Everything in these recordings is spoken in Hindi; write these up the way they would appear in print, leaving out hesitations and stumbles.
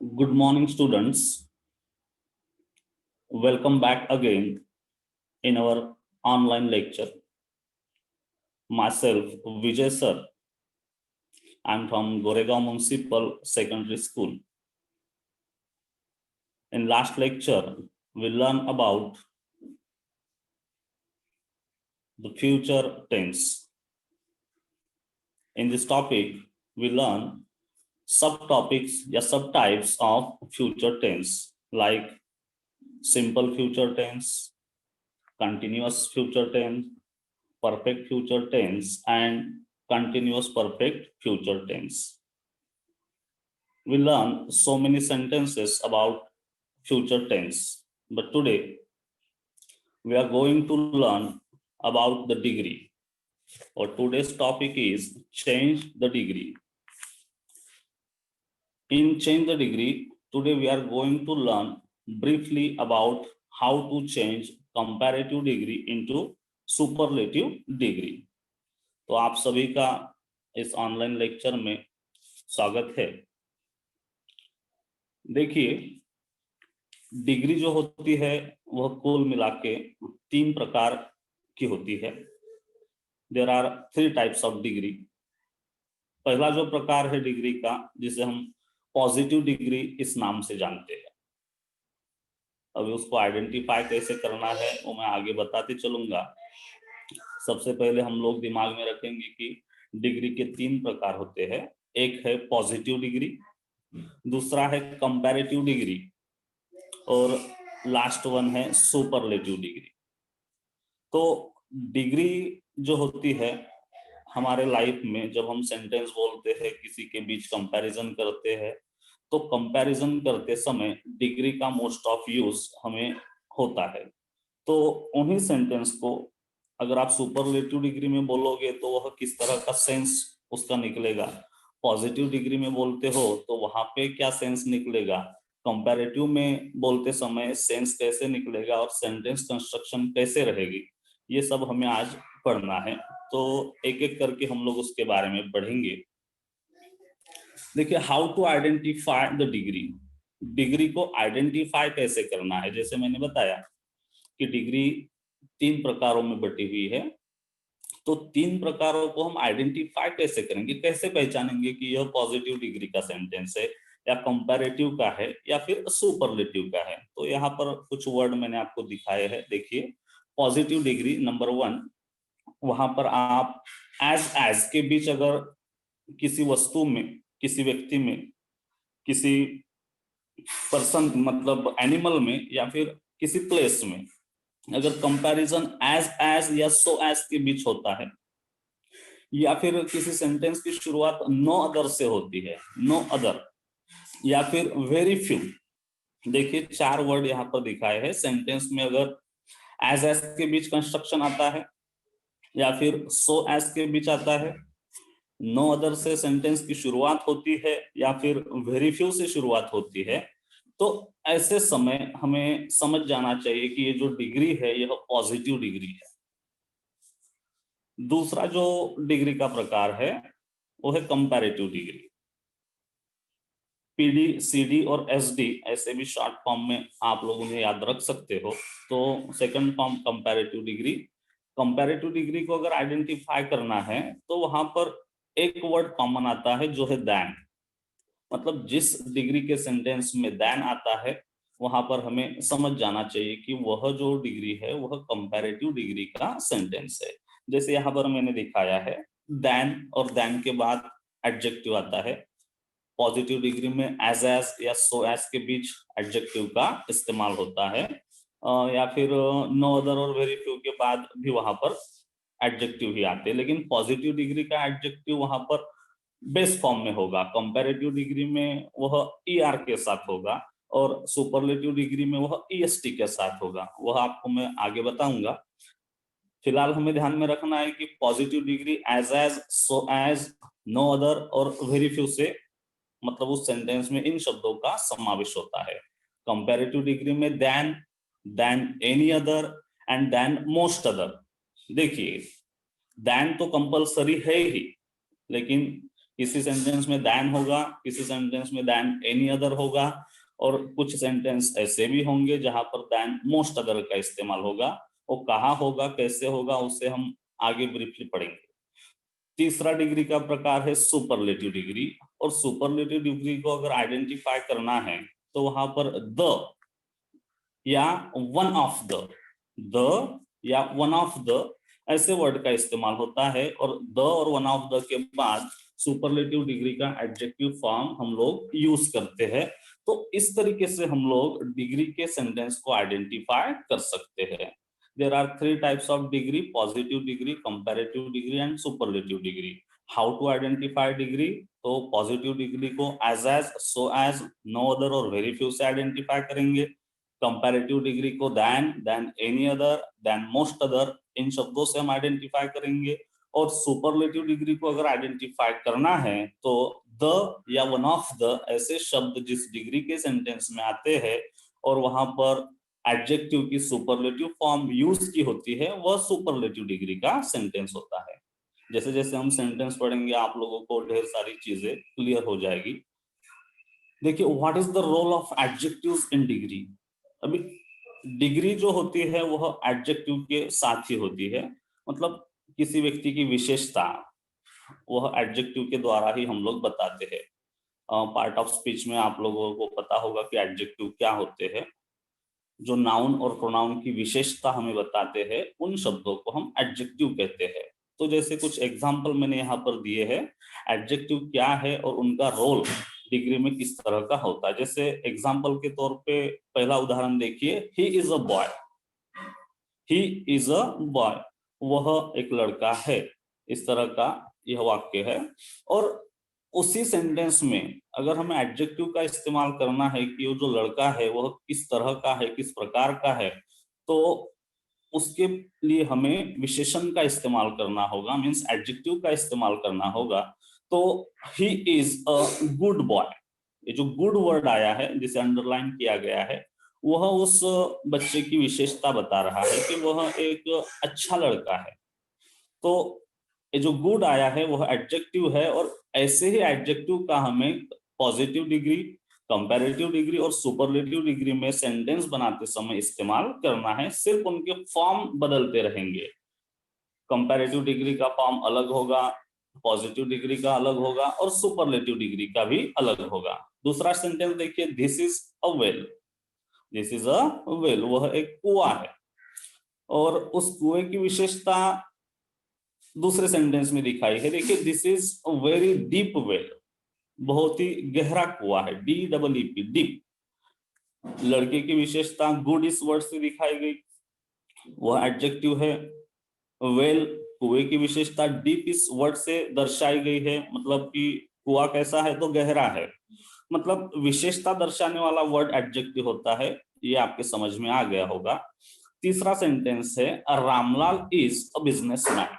Good morning, students. Welcome back again in our online lecture. Myself, Vijay Sir. I'm from Goregaon Municipal Secondary School. In last lecture, we learned about the future tense. In this topic, we learn subtopics or subtypes of future tense like simple future tense, continuous future tense, perfect future tense, and continuous perfect future tense. We learn so many sentences about future tense, but today we are going to learn about the degree. Or today's topic is change the degree. In change the degree, today we are going to learn briefly about how to change comparative degree into superlative degree. तो आप सभी का इस ऑनलाइन लेक्चर में स्वागत है। देखिए, डिग्री जो होती है वह कुल मिला के 3 प्रकार की होती है। There are 3 types of degree. पहला जो प्रकार है डिग्री का, जिसे हम पॉजिटिव डिग्री इस नाम से जानते हैं। अभी उसको आइडेंटिफाई कैसे करना है वो मैं आगे बताते चलूंगा। सबसे पहले हम लोग दिमाग में रखेंगे कि डिग्री के 3 प्रकार होते हैं। एक है पॉजिटिव डिग्री, दूसरा है कंपैरेटिव डिग्री और लास्ट वन है सुपरलेटिव डिग्री। तो डिग्री जो होती है हमारे लाइफ में, जब हम सेंटेंस बोलते हैं, किसी के बीच कंपैरिजन करते हैं, तो कंपैरिजन करते समय डिग्री का मोस्ट ऑफ यूज हमें होता है। तो उन्हीं सेंटेंस को अगर आप सुपरलेटिव डिग्री में बोलोगे तो वह किस तरह का सेंस उसका निकलेगा, पॉजिटिव डिग्री में बोलते हो तो वहां पे क्या सेंस निकलेगा, कंपैरेटिव में बोलते समय सेंस कैसे निकलेगा और सेंटेंस कंस्ट्रक्शन कैसे रहेगी, ये सब हमें आज पढ़ना है। तो एक एक करके हम लोग उसके बारे में पढ़ेंगे। देखिए, how to identify the degree. Degree को आइडेंटिफाई कैसे करना है, जैसे मैंने बताया कि डिग्री 3 प्रकारों में बटी हुई है। तो 3 प्रकारों को हम आइडेंटिफाई कैसे करेंगे, कैसे पहचानेंगे कि यह पॉजिटिव डिग्री का सेंटेंस है या कंपैरेटिव का है या फिर सुपरलेटिव का है। तो यहाँ पर कुछ वर्ड मैंने आपको दिखाए हैं। देखिए, पॉजिटिव डिग्री नंबर 1, वहां पर आप एज के बीच अगर किसी वस्तु में, किसी व्यक्ति में, किसी पर्सन मतलब एनिमल में या फिर किसी प्लेस में अगर कंपैरिजन एज या सो एज के बीच होता है, या फिर किसी सेंटेंस की शुरुआत नो अदर से होती है, नो अदर, या फिर वेरी फ्यू। देखिए, 4 वर्ड यहाँ पर दिखाए हैं। सेंटेंस में अगर एज के बीच कंस्ट्रक्शन आता है या फिर सो एज के बीच आता है, नो अदर से सेंटेंस की शुरुआत होती है या फिर वेरी फ्यू से शुरुआत होती है, तो ऐसे समय हमें समझ जाना चाहिए कि ये जो डिग्री है यह पॉजिटिव डिग्री है। दूसरा जो डिग्री का प्रकार है वो है कंपैरेटिव डिग्री। पीडी, सीडी और एसडी ऐसे भी शॉर्ट फॉर्म में आप लोग उन्हें याद रख सकते हो। तो second form comparative degree. Comparative degree को अगर आइडेंटिफाई करना है तो वहां पर एक वर्ड कॉमन आता है जो है दैन। मतलब जिस डिग्री के सेंटेंस में दैन आता है वहां पर हमें समझ जाना चाहिए कि वह जो डिग्री है वह कंपैरेटिव डिग्री का सेंटेंस है। जैसे यहाँ पर मैंने दिखाया है दैन, और दैन के बाद एडजेक्टिव आता है। पॉजिटिव डिग्री में एज या सो एज के बीच एडजेक्टिव का इस्तेमाल होता है, या फिर नो अदर और वेरी फ्यू के बाद भी वहां पर एडजेक्टिव ही आते हैं। लेकिन पॉजिटिव डिग्री का एडजेक्टिव वहां पर बेस फॉर्म में होगा, कंपैरेटिव डिग्री में वह ईआर के साथ होगा और सुपरलेटिव डिग्री में वह ईएसटी के साथ होगा। वह आपको मैं आगे बताऊंगा। फिलहाल हमें ध्यान में रखना है कि positive degree as, so as, no other और वेरी फ्यू से मतलब उस सेंटेंस में इन शब्दों का समावेश होता है। कंपैरेटिव डिग्री में than, any other and than most other. देखिए, देन तो कंपलसरी है ही, लेकिन किसी सेंटेंस में दैन होगा, किसी सेंटेंस में दैन एनी अदर होगा, और कुछ सेंटेंस ऐसे भी होंगे जहां पर दैन मोस्ट अदर का इस्तेमाल होगा। वो कहाँ होगा, कैसे होगा, उसे हम आगे ब्रीफली पढ़ेंगे। तीसरा डिग्री का प्रकार है सुपरलेटिव डिग्री, और सुपरलेटिव डिग्री को अगर आइडेंटिफाई करना है तो वहां पर द या वन ऑफ द या वन ऑफ द ऐसे वर्ड का इस्तेमाल होता है, और द और वन ऑफ द के बाद सुपरलेटिव डिग्री का एडजेक्टिव फॉर्म हम लोग यूज करते हैं। तो इस तरीके से हम लोग डिग्री के सेंटेंस को आइडेंटिफाई कर सकते हैं। There are 3 types of degree: positive degree, comparative degree and superlative degree. How to identify degree? तो पॉजिटिव डिग्री को as, so as, no other और वेरी फ्यू से आइडेंटिफाई करेंगे। कंपैरेटिव डिग्री को than any other, than most other, इन शब्दों से हम आइडेंटिफाई करेंगे। और सुपरलेटिव डिग्री को अगर आइडेंटिफाई करना है तो द या वन ऑफ द ऐसे शब्द जिस डिग्री के सेंटेंस में आते हैं और वहां पर एडजेक्टिव की सुपरलेटिव फॉर्म यूज की होती है, वह सुपरलेटिव डिग्री का सेंटेंस होता है। जैसे जैसे हम सेंटेंस पढ़ेंगे आप लोगों को ढेर सारी चीजें क्लियर हो जाएगी। देखिए, what is the role of adjectives in degree? अभी डिग्री जो होती है वह एडजेक्टिव के साथ ही होती है, मतलब किसी व्यक्ति की विशेषता वह एडजेक्टिव के द्वारा ही हम लोग बताते हैं। पार्ट ऑफ स्पीच में आप लोगों को पता होगा कि एडजेक्टिव क्या होते हैं। जो नाउन और प्रोनाउन की विशेषता हमें बताते हैं उन शब्दों को हम एडजेक्टिव कहते हैं। तो जैसे कुछ एग्जाम्पल मैंने यहाँ पर दिए हैं, एडजेक्टिव क्या है और उनका रोल डिग्री में किस तरह का होता है। जैसे एग्जाम्पल के तौर पे पहला उदाहरण देखिए, ही is a boy. He is a boy, वह एक लड़का है, इस तरह का यह वाक्य है। और उसी सेंटेंस में अगर हमें एडजेक्टिव का इस्तेमाल करना है कि वो जो लड़का है वह किस तरह का है, किस प्रकार का है, तो उसके लिए हमें विशेषण का इस्तेमाल करना होगा, मीन्स एडजेक्टिव का इस्तेमाल करना होगा। तो ही इज अ गुड बॉय, ये जो गुड वर्ड आया है जिसे अंडरलाइन किया गया है, वह उस बच्चे की विशेषता बता रहा है कि वह एक अच्छा लड़का है। तो ये जो गुड आया है वह एडजेक्टिव है, और ऐसे ही एडजेक्टिव का हमें पॉजिटिव डिग्री, कंपैरेटिव डिग्री और सुपरलेटिव डिग्री में सेंटेंस बनाते समय इस्तेमाल करना है। सिर्फ उनके फॉर्म बदलते रहेंगे। कंपैरेटिव डिग्री का फॉर्म अलग होगा, पॉजिटिव डिग्री का अलग होगा और सुपरलेटिव डिग्री का भी अलग होगा। दूसरा सेंटेंस देखिए, this is a well. This is a well, वह एक कुआं है, और उस कुएं की विशेषता दूसरे सेंटेंस में दिखाई है। देखिए, this is a very deep well, बहुत ही गहरा कुआं है, DEEP, डीप। लड़के की विशेषता गुड इस वर्ड से दिखाई गई, वह एडजेक्टिव है। वेल, कुएं की विशेषता डीप इस वर्ड से दर्शाई गई है, मतलब कि कुआं कैसा है तो गहरा है, मतलब विशेषता दर्शाने वाला वर्ड एडजेक्टिव होता है। ये आपके समझ में आ गया होगा। तीसरा सेंटेंस है, Ramlal is a businessman.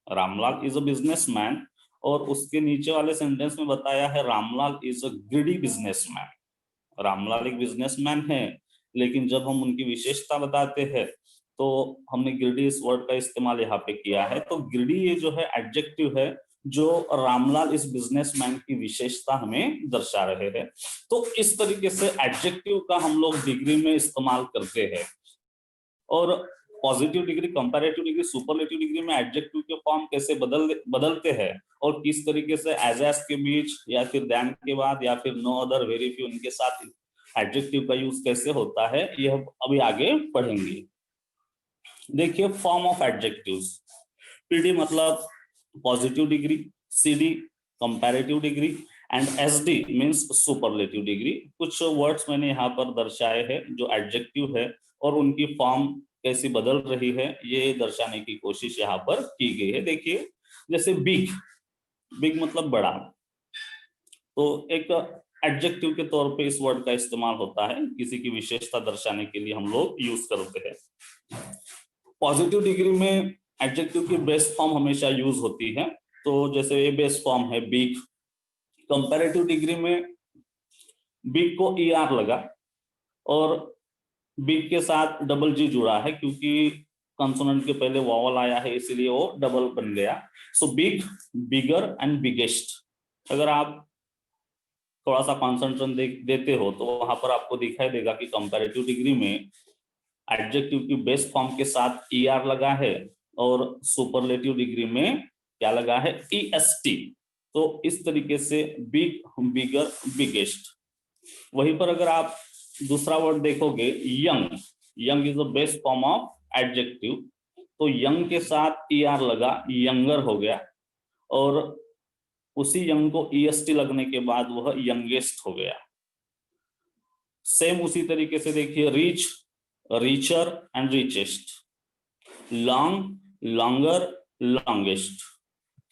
Ramlal is a businessman, और उसके नीचे वाले सेंटेंस में बताया है Ramlal is a greedy businessman. Ramlal एक बिजनेसमैन है, लेकिन जब हम उनकी विशेषता बताते हैं तो हमने ग्रीडी इस वर्ड का इस्तेमाल यहाँ पे किया है। तो ग्रीडी ये जो है एडजेक्टिव है जो रामलाल इस बिजनेसमैन की विशेषता हमें दर्शा रहे हैं। तो इस तरीके से एडजेक्टिव का हम लोग डिग्री में इस्तेमाल करते हैं। और positive degree, comparative degree, superlative degree में एडजेक्टिव के फॉर्म कैसे बदलते हैं और किस तरीके से एज के बीच या फिर देन के बाद या फिर नो अदर, वेरी फ्यू, इनके साथ एडजेक्टिव का यूज कैसे होता है, यह अभी आगे पढ़ेंगे। देखिए, फॉर्म ऑफ एडजेक्टिव्स। PD मतलब positive degree, CD comparative degree and SD means superlative degree. कुछ वर्ड्स मैंने यहाँ पर दर्शाए हैं जो एडजेक्टिव है और उनकी फॉर्म कैसी बदल रही है ये दर्शाने की कोशिश यहाँ पर की गई है। देखिए, जैसे बिग, बिग मतलब बड़ा, तो एक एडजेक्टिव के तौर पे इस वर्ड का इस्तेमाल होता है, किसी की विशेषता दर्शाने के लिए हम लोग यूज करते हैं। पॉजिटिव डिग्री में एडजेक्टिव की बेस फॉर्म हमेशा यूज होती है, तो जैसे ये बेस फॉर्म है बिग। कंपैरेटिव डिग्री में बिग को ER लगा और बिग के साथ डबल G जुड़ा है, क्योंकि कंसोनेंट के पहले वॉवल आया है इसीलिए वो डबल बन गया। So big, bigger and biggest. अगर आप थोड़ा सा कॉन्सेंट्रेशन देते हो तो वहां पर आपको दिखाई देगा कि कंपैरेटिव डिग्री में एडजेक्टिव की बेस फॉर्म के साथ ER लगा है और सुपरलेटिव डिग्री में क्या लगा है, EST। तो इस तरीके से बिग, बिगर, बिगेस्ट। वहीं पर अगर आप दूसरा वर्ड देखोगे young, young is the best form of adjective, तो यंग के साथ ER लगा, यंगर हो गया, और उसी यंग को EST लगने के बाद वह यंगेस्ट हो गया। सेम उसी तरीके से देखिए rich, richer and richest, long, longer, longest.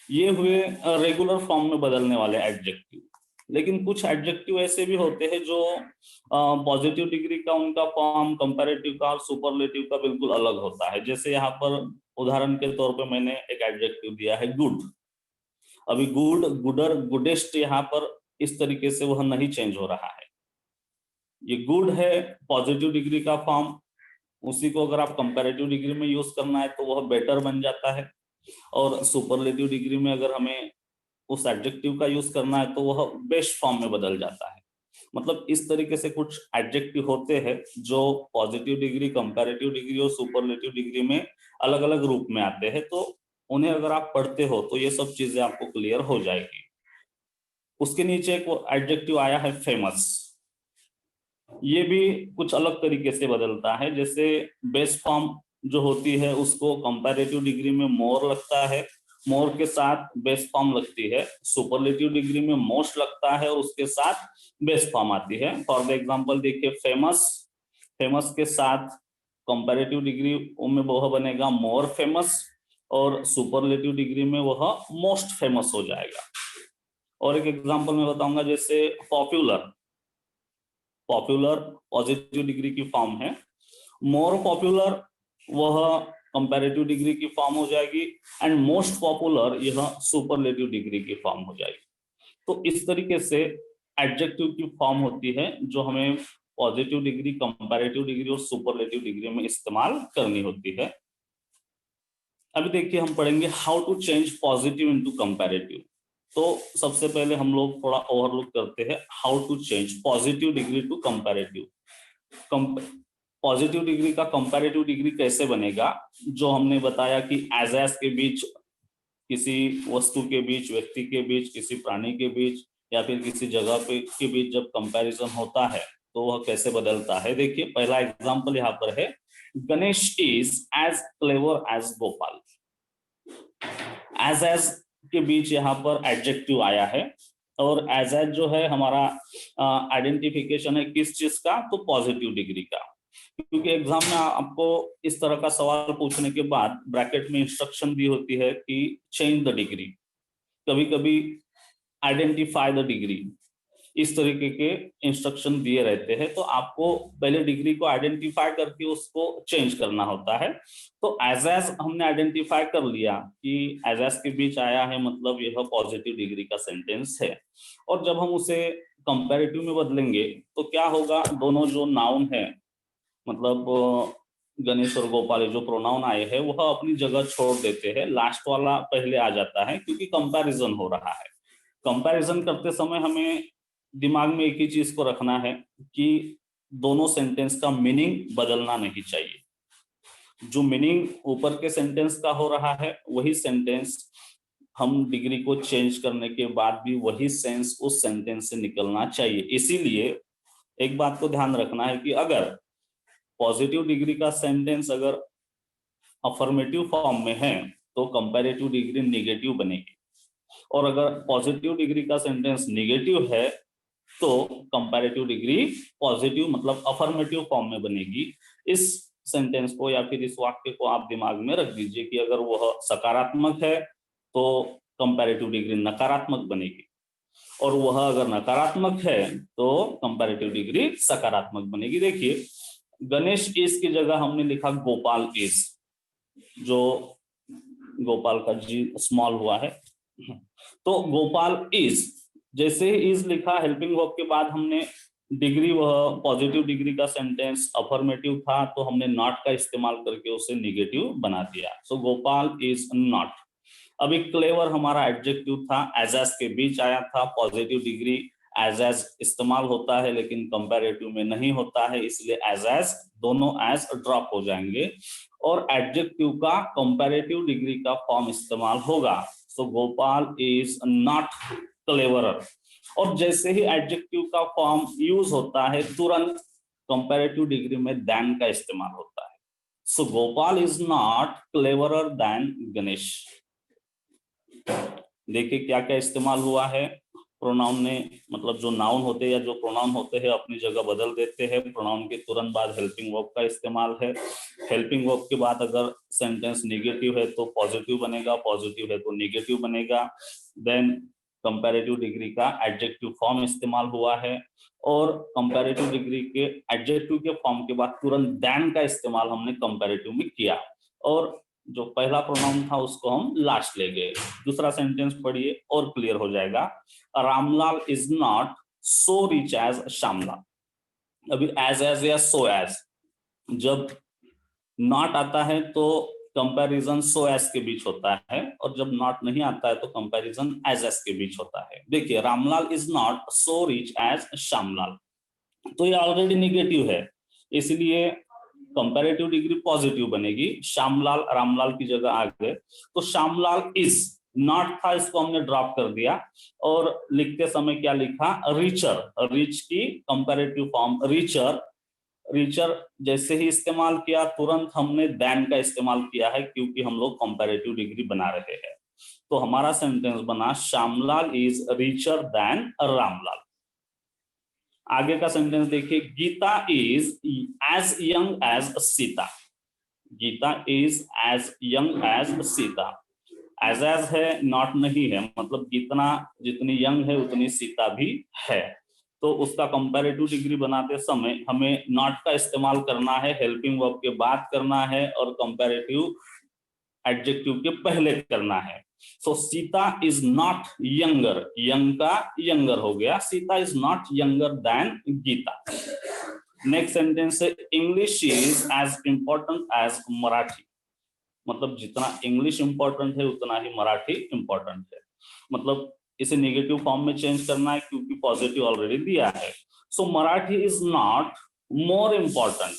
ये हुए रेगुलर फॉर्म में बदलने वाले एडजेक्टिव। लेकिन कुछ एडजेक्टिव ऐसे भी होते हैं जो पॉजिटिव डिग्री का उनका फॉर्म कंपैरेटिव का और सुपरलेटिव का बिल्कुल अलग होता है। जैसे यहाँ पर उदाहरण के तौर पे मैंने एक एडजेक्टिव दिया है गुड। अभी गुड, गुडर, गुडेस्ट यहाँ पर इस तरीके से वह नहीं चेंज हो रहा है। ये गुड है पॉजिटिव डिग्री का फॉर्म, उसी को अगर आप कंपैरेटिव डिग्री में यूज करना है तो वह बेटर बन जाता है, और सुपरलेटिव डिग्री में अगर हमें उस एडजेक्टिव का यूज करना है तो वह बेस्ट फॉर्म में बदल जाता है। मतलब इस तरीके से कुछ एडजेक्टिव होते हैं जो पॉजिटिव डिग्री, कंपैरेटिव डिग्री और सुपरलेटिव डिग्री में अलग अलग रूप में आते हैं। तो उन्हें अगर आप पढ़ते हो तो ये सब चीजें आपको क्लियर हो जाएगी। उसके नीचे एक एडजेक्टिव आया है फेमस। ये भी कुछ अलग तरीके से बदलता है। जैसे बेस फॉर्म जो होती है उसको कंपैरेटिव डिग्री में मोर लगता है, मोर के साथ बेस फॉर्म लगती है। सुपरलेटिव डिग्री में मोस्ट लगता है और उसके साथ बेस फॉर्म आती है। फॉर द एग्जांपल देखिए फेमस, फेमस के साथ कंपैरेटिव डिग्री में वह बनेगा मोर फेमस, और सुपरलेटिव डिग्री में वह मोस्ट फेमस हो जाएगा। और एक एग्जांपल मैं बताऊंगा, जैसे पॉपुलर, पॉपुलर पॉजिटिव डिग्री की फॉर्म है, मोर पॉपुलर वह कंपैरेटिव डिग्री की फॉर्म हो जाएगी, एंड मोस्ट पॉपुलर यह सुपरलेटिव डिग्री की फॉर्म हो जाएगी। तो इस तरीके से एडजेक्टिव की फॉर्म होती है जो हमें पॉजिटिव डिग्री, कंपैरेटिव डिग्री और सुपरलेटिव डिग्री में इस्तेमाल करनी होती है। अभी देखिए हम पढ़ेंगे how to change positive into comparative. तो सबसे पहले हम लोग थोड़ा ओवरलुक करते हैं how to change positive degree to comparative. Positive degree का कंपैरेटिव डिग्री कैसे बनेगा, जो हमने बताया कि एज के बीच, किसी वस्तु के बीच, व्यक्ति के बीच, किसी प्राणी के बीच या फिर किसी जगह पे के बीच जब कंपैरिजन होता है तो वह कैसे बदलता है। देखिए पहला एग्जांपल यहाँ पर है, Ganesh is as clever as Gopal. As के बीच यहाँ पर एडजेक्टिव आया है, और एज जो है हमारा आइडेंटिफिकेशन है किस चीज का, तो पॉजिटिव डिग्री का। क्योंकि एग्जाम में आपको इस तरह का सवाल पूछने के बाद ब्रैकेट में इंस्ट्रक्शन दी होती है कि चेंज द डिग्री, कभी कभी आइडेंटिफाई द डिग्री, इस तरीके के इंस्ट्रक्शन दिए रहते हैं। तो आपको पहले डिग्री को आइडेंटिफाई करके उसको चेंज करना होता है। तो एज हमने आइडेंटिफाई कर लिया कि एज के बीच आया है, मतलब यह पॉजिटिव डिग्री का सेंटेंस है। और जब हम उसे कंपैरेटिव में बदलेंगे तो क्या होगा, दोनों जो नाउन है, मतलब गणेश और गोपाल जो प्रोनाउन आए हैं वह अपनी जगह छोड़ देते हैं, लास्ट वाला पहले आ जाता है क्योंकि कंपैरिजन हो रहा है। कंपैरिजन करते समय हमें दिमाग में एक ही चीज को रखना है कि दोनों सेंटेंस का मीनिंग बदलना नहीं चाहिए। जो मीनिंग ऊपर के सेंटेंस का हो रहा है वही सेंटेंस हम डिग्री को चेंज करने के बाद भी वही सेंस उस सेंटेंस से निकलना चाहिए। इसीलिए एक बात को ध्यान रखना है कि अगर पॉजिटिव डिग्री का सेंटेंस अगर अफर्मेटिव फॉर्म में है तो कंपैरेटिव डिग्री नेगेटिव बनेगी, और अगर पॉजिटिव डिग्री का सेंटेंस नेगेटिव है तो कंपैरेटिव डिग्री पॉजिटिव मतलब अफर्मेटिव फॉर्म में बनेगी। इस सेंटेंस को या फिर इस वाक्य को आप दिमाग में रख दीजिए कि अगर वह सकारात्मक है तो कंपैरेटिव डिग्री नकारात्मक बनेगी, और वह अगर नकारात्मक है तो कंपैरेटिव डिग्री सकारात्मक बनेगी। देखिए गणेश इज की जगह हमने लिखा गोपाल इज, जो गोपाल का जी स्मॉल हुआ है। तो गोपाल इज, जैसे ही इज लिखा हेल्पिंग वर्ब के बाद हमने डिग्री वह पॉजिटिव डिग्री का सेंटेंस अफर्मेटिव था तो हमने नॉट का इस्तेमाल करके उसे निगेटिव बना दिया। सो गोपाल इज नॉट। अभी क्लेवर हमारा एडजेक्टिव था, एज के बीच आया था, पॉजिटिव डिग्री एज इस्तेमाल होता है लेकिन कंपैरेटिव में नहीं होता है, इसलिए एज दोनों एज ड्रॉप हो जाएंगे और एडजेक्टिव का कंपैरेटिव डिग्री का फॉर्म इस्तेमाल होगा। सो गोपाल इज नॉट क्लेवरर। और जैसे ही एडजेक्टिव का फॉर्म यूज होता है तुरंत कंपैरेटिव डिग्री में देन का इस्तेमाल होता है। So Gopal is not cleverer than Ganesh. देखिए क्या क्या इस्तेमाल हुआ है। प्रोनाउन ने मतलब जो नाउन होते हैं या जो प्रोनाउन होते हैं अपनी जगह बदल देते हैं। प्रोनाउन के तुरंत बाद हेल्पिंग वर्ब का इस्तेमाल है। हेल्पिंग वर्ब के बाद अगर सेंटेंस नेगेटिव है तो पॉजिटिव बनेगा, पॉजिटिव है तो नेगेटिव बनेगा। देन कंपैरेटिव डिग्री का एडजेक्टिव फॉर्म इस्तेमाल हुआ है और कंपैरेटिव डिग्री के एडजेक्टिव के फॉर्म के बाद तुरंत देन का इस्तेमाल हमने कंपैरेटिव में किया और जो पहला प्रोनाउन था उसको हम लास्ट ले गए। दूसरा सेंटेंस पढ़िए और क्लियर हो जाएगा। Ramlal is not so rich as Shyamlal. अभी एज या सो एज, जब नॉट आता है तो कंपैरिजन सो एज के बीच होता है और जब नॉट नहीं आता है तो कंपैरिजन एज के बीच होता है। देखिए Ramlal is not so rich as Shyamlal, तो ये ऑलरेडी निगेटिव है इसलिए कंपैरेटिव डिग्री पॉजिटिव बनेगी। श्यामलाल रामलाल की जगह आ गए तो श्यामलाल इज नॉट था, इसको हमने ड्रॉप कर दिया और लिखते समय क्या लिखा, रिचर। रिच की कंपैरेटिव फॉर्म रिचर। रिचर जैसे ही इस्तेमाल किया तुरंत हमने देन का इस्तेमाल किया है क्योंकि हम लोग कंपैरेटिव डिग्री बना रहे हैं। तो हमारा सेंटेंस बना Shyamlal is richer than Ramlal. आगे का सेंटेंस देखिए, Gita is as young as Sita. Gita is as young as Sita. As है, नॉट नहीं है, मतलब जितना जितनी यंग है उतनी सीता भी है। तो उसका कंपैरेटिव डिग्री बनाते समय हमें नॉट का इस्तेमाल करना है, हेल्पिंग वर्ब के बाद करना है और कंपैरेटिव एडजेक्टिव के पहले करना है। So Sita is not younger, young का यंगर हो गया, Sita is not younger than Gita. Next sentence है, English is as important as Marathi. मतलब जितना इंग्लिश इंपॉर्टेंट है उतना ही मराठी इंपॉर्टेंट है। मतलब इसे नेगेटिव फॉर्म में चेंज करना है क्योंकि पॉजिटिव ऑलरेडी दिया है। So Marathi is not more important.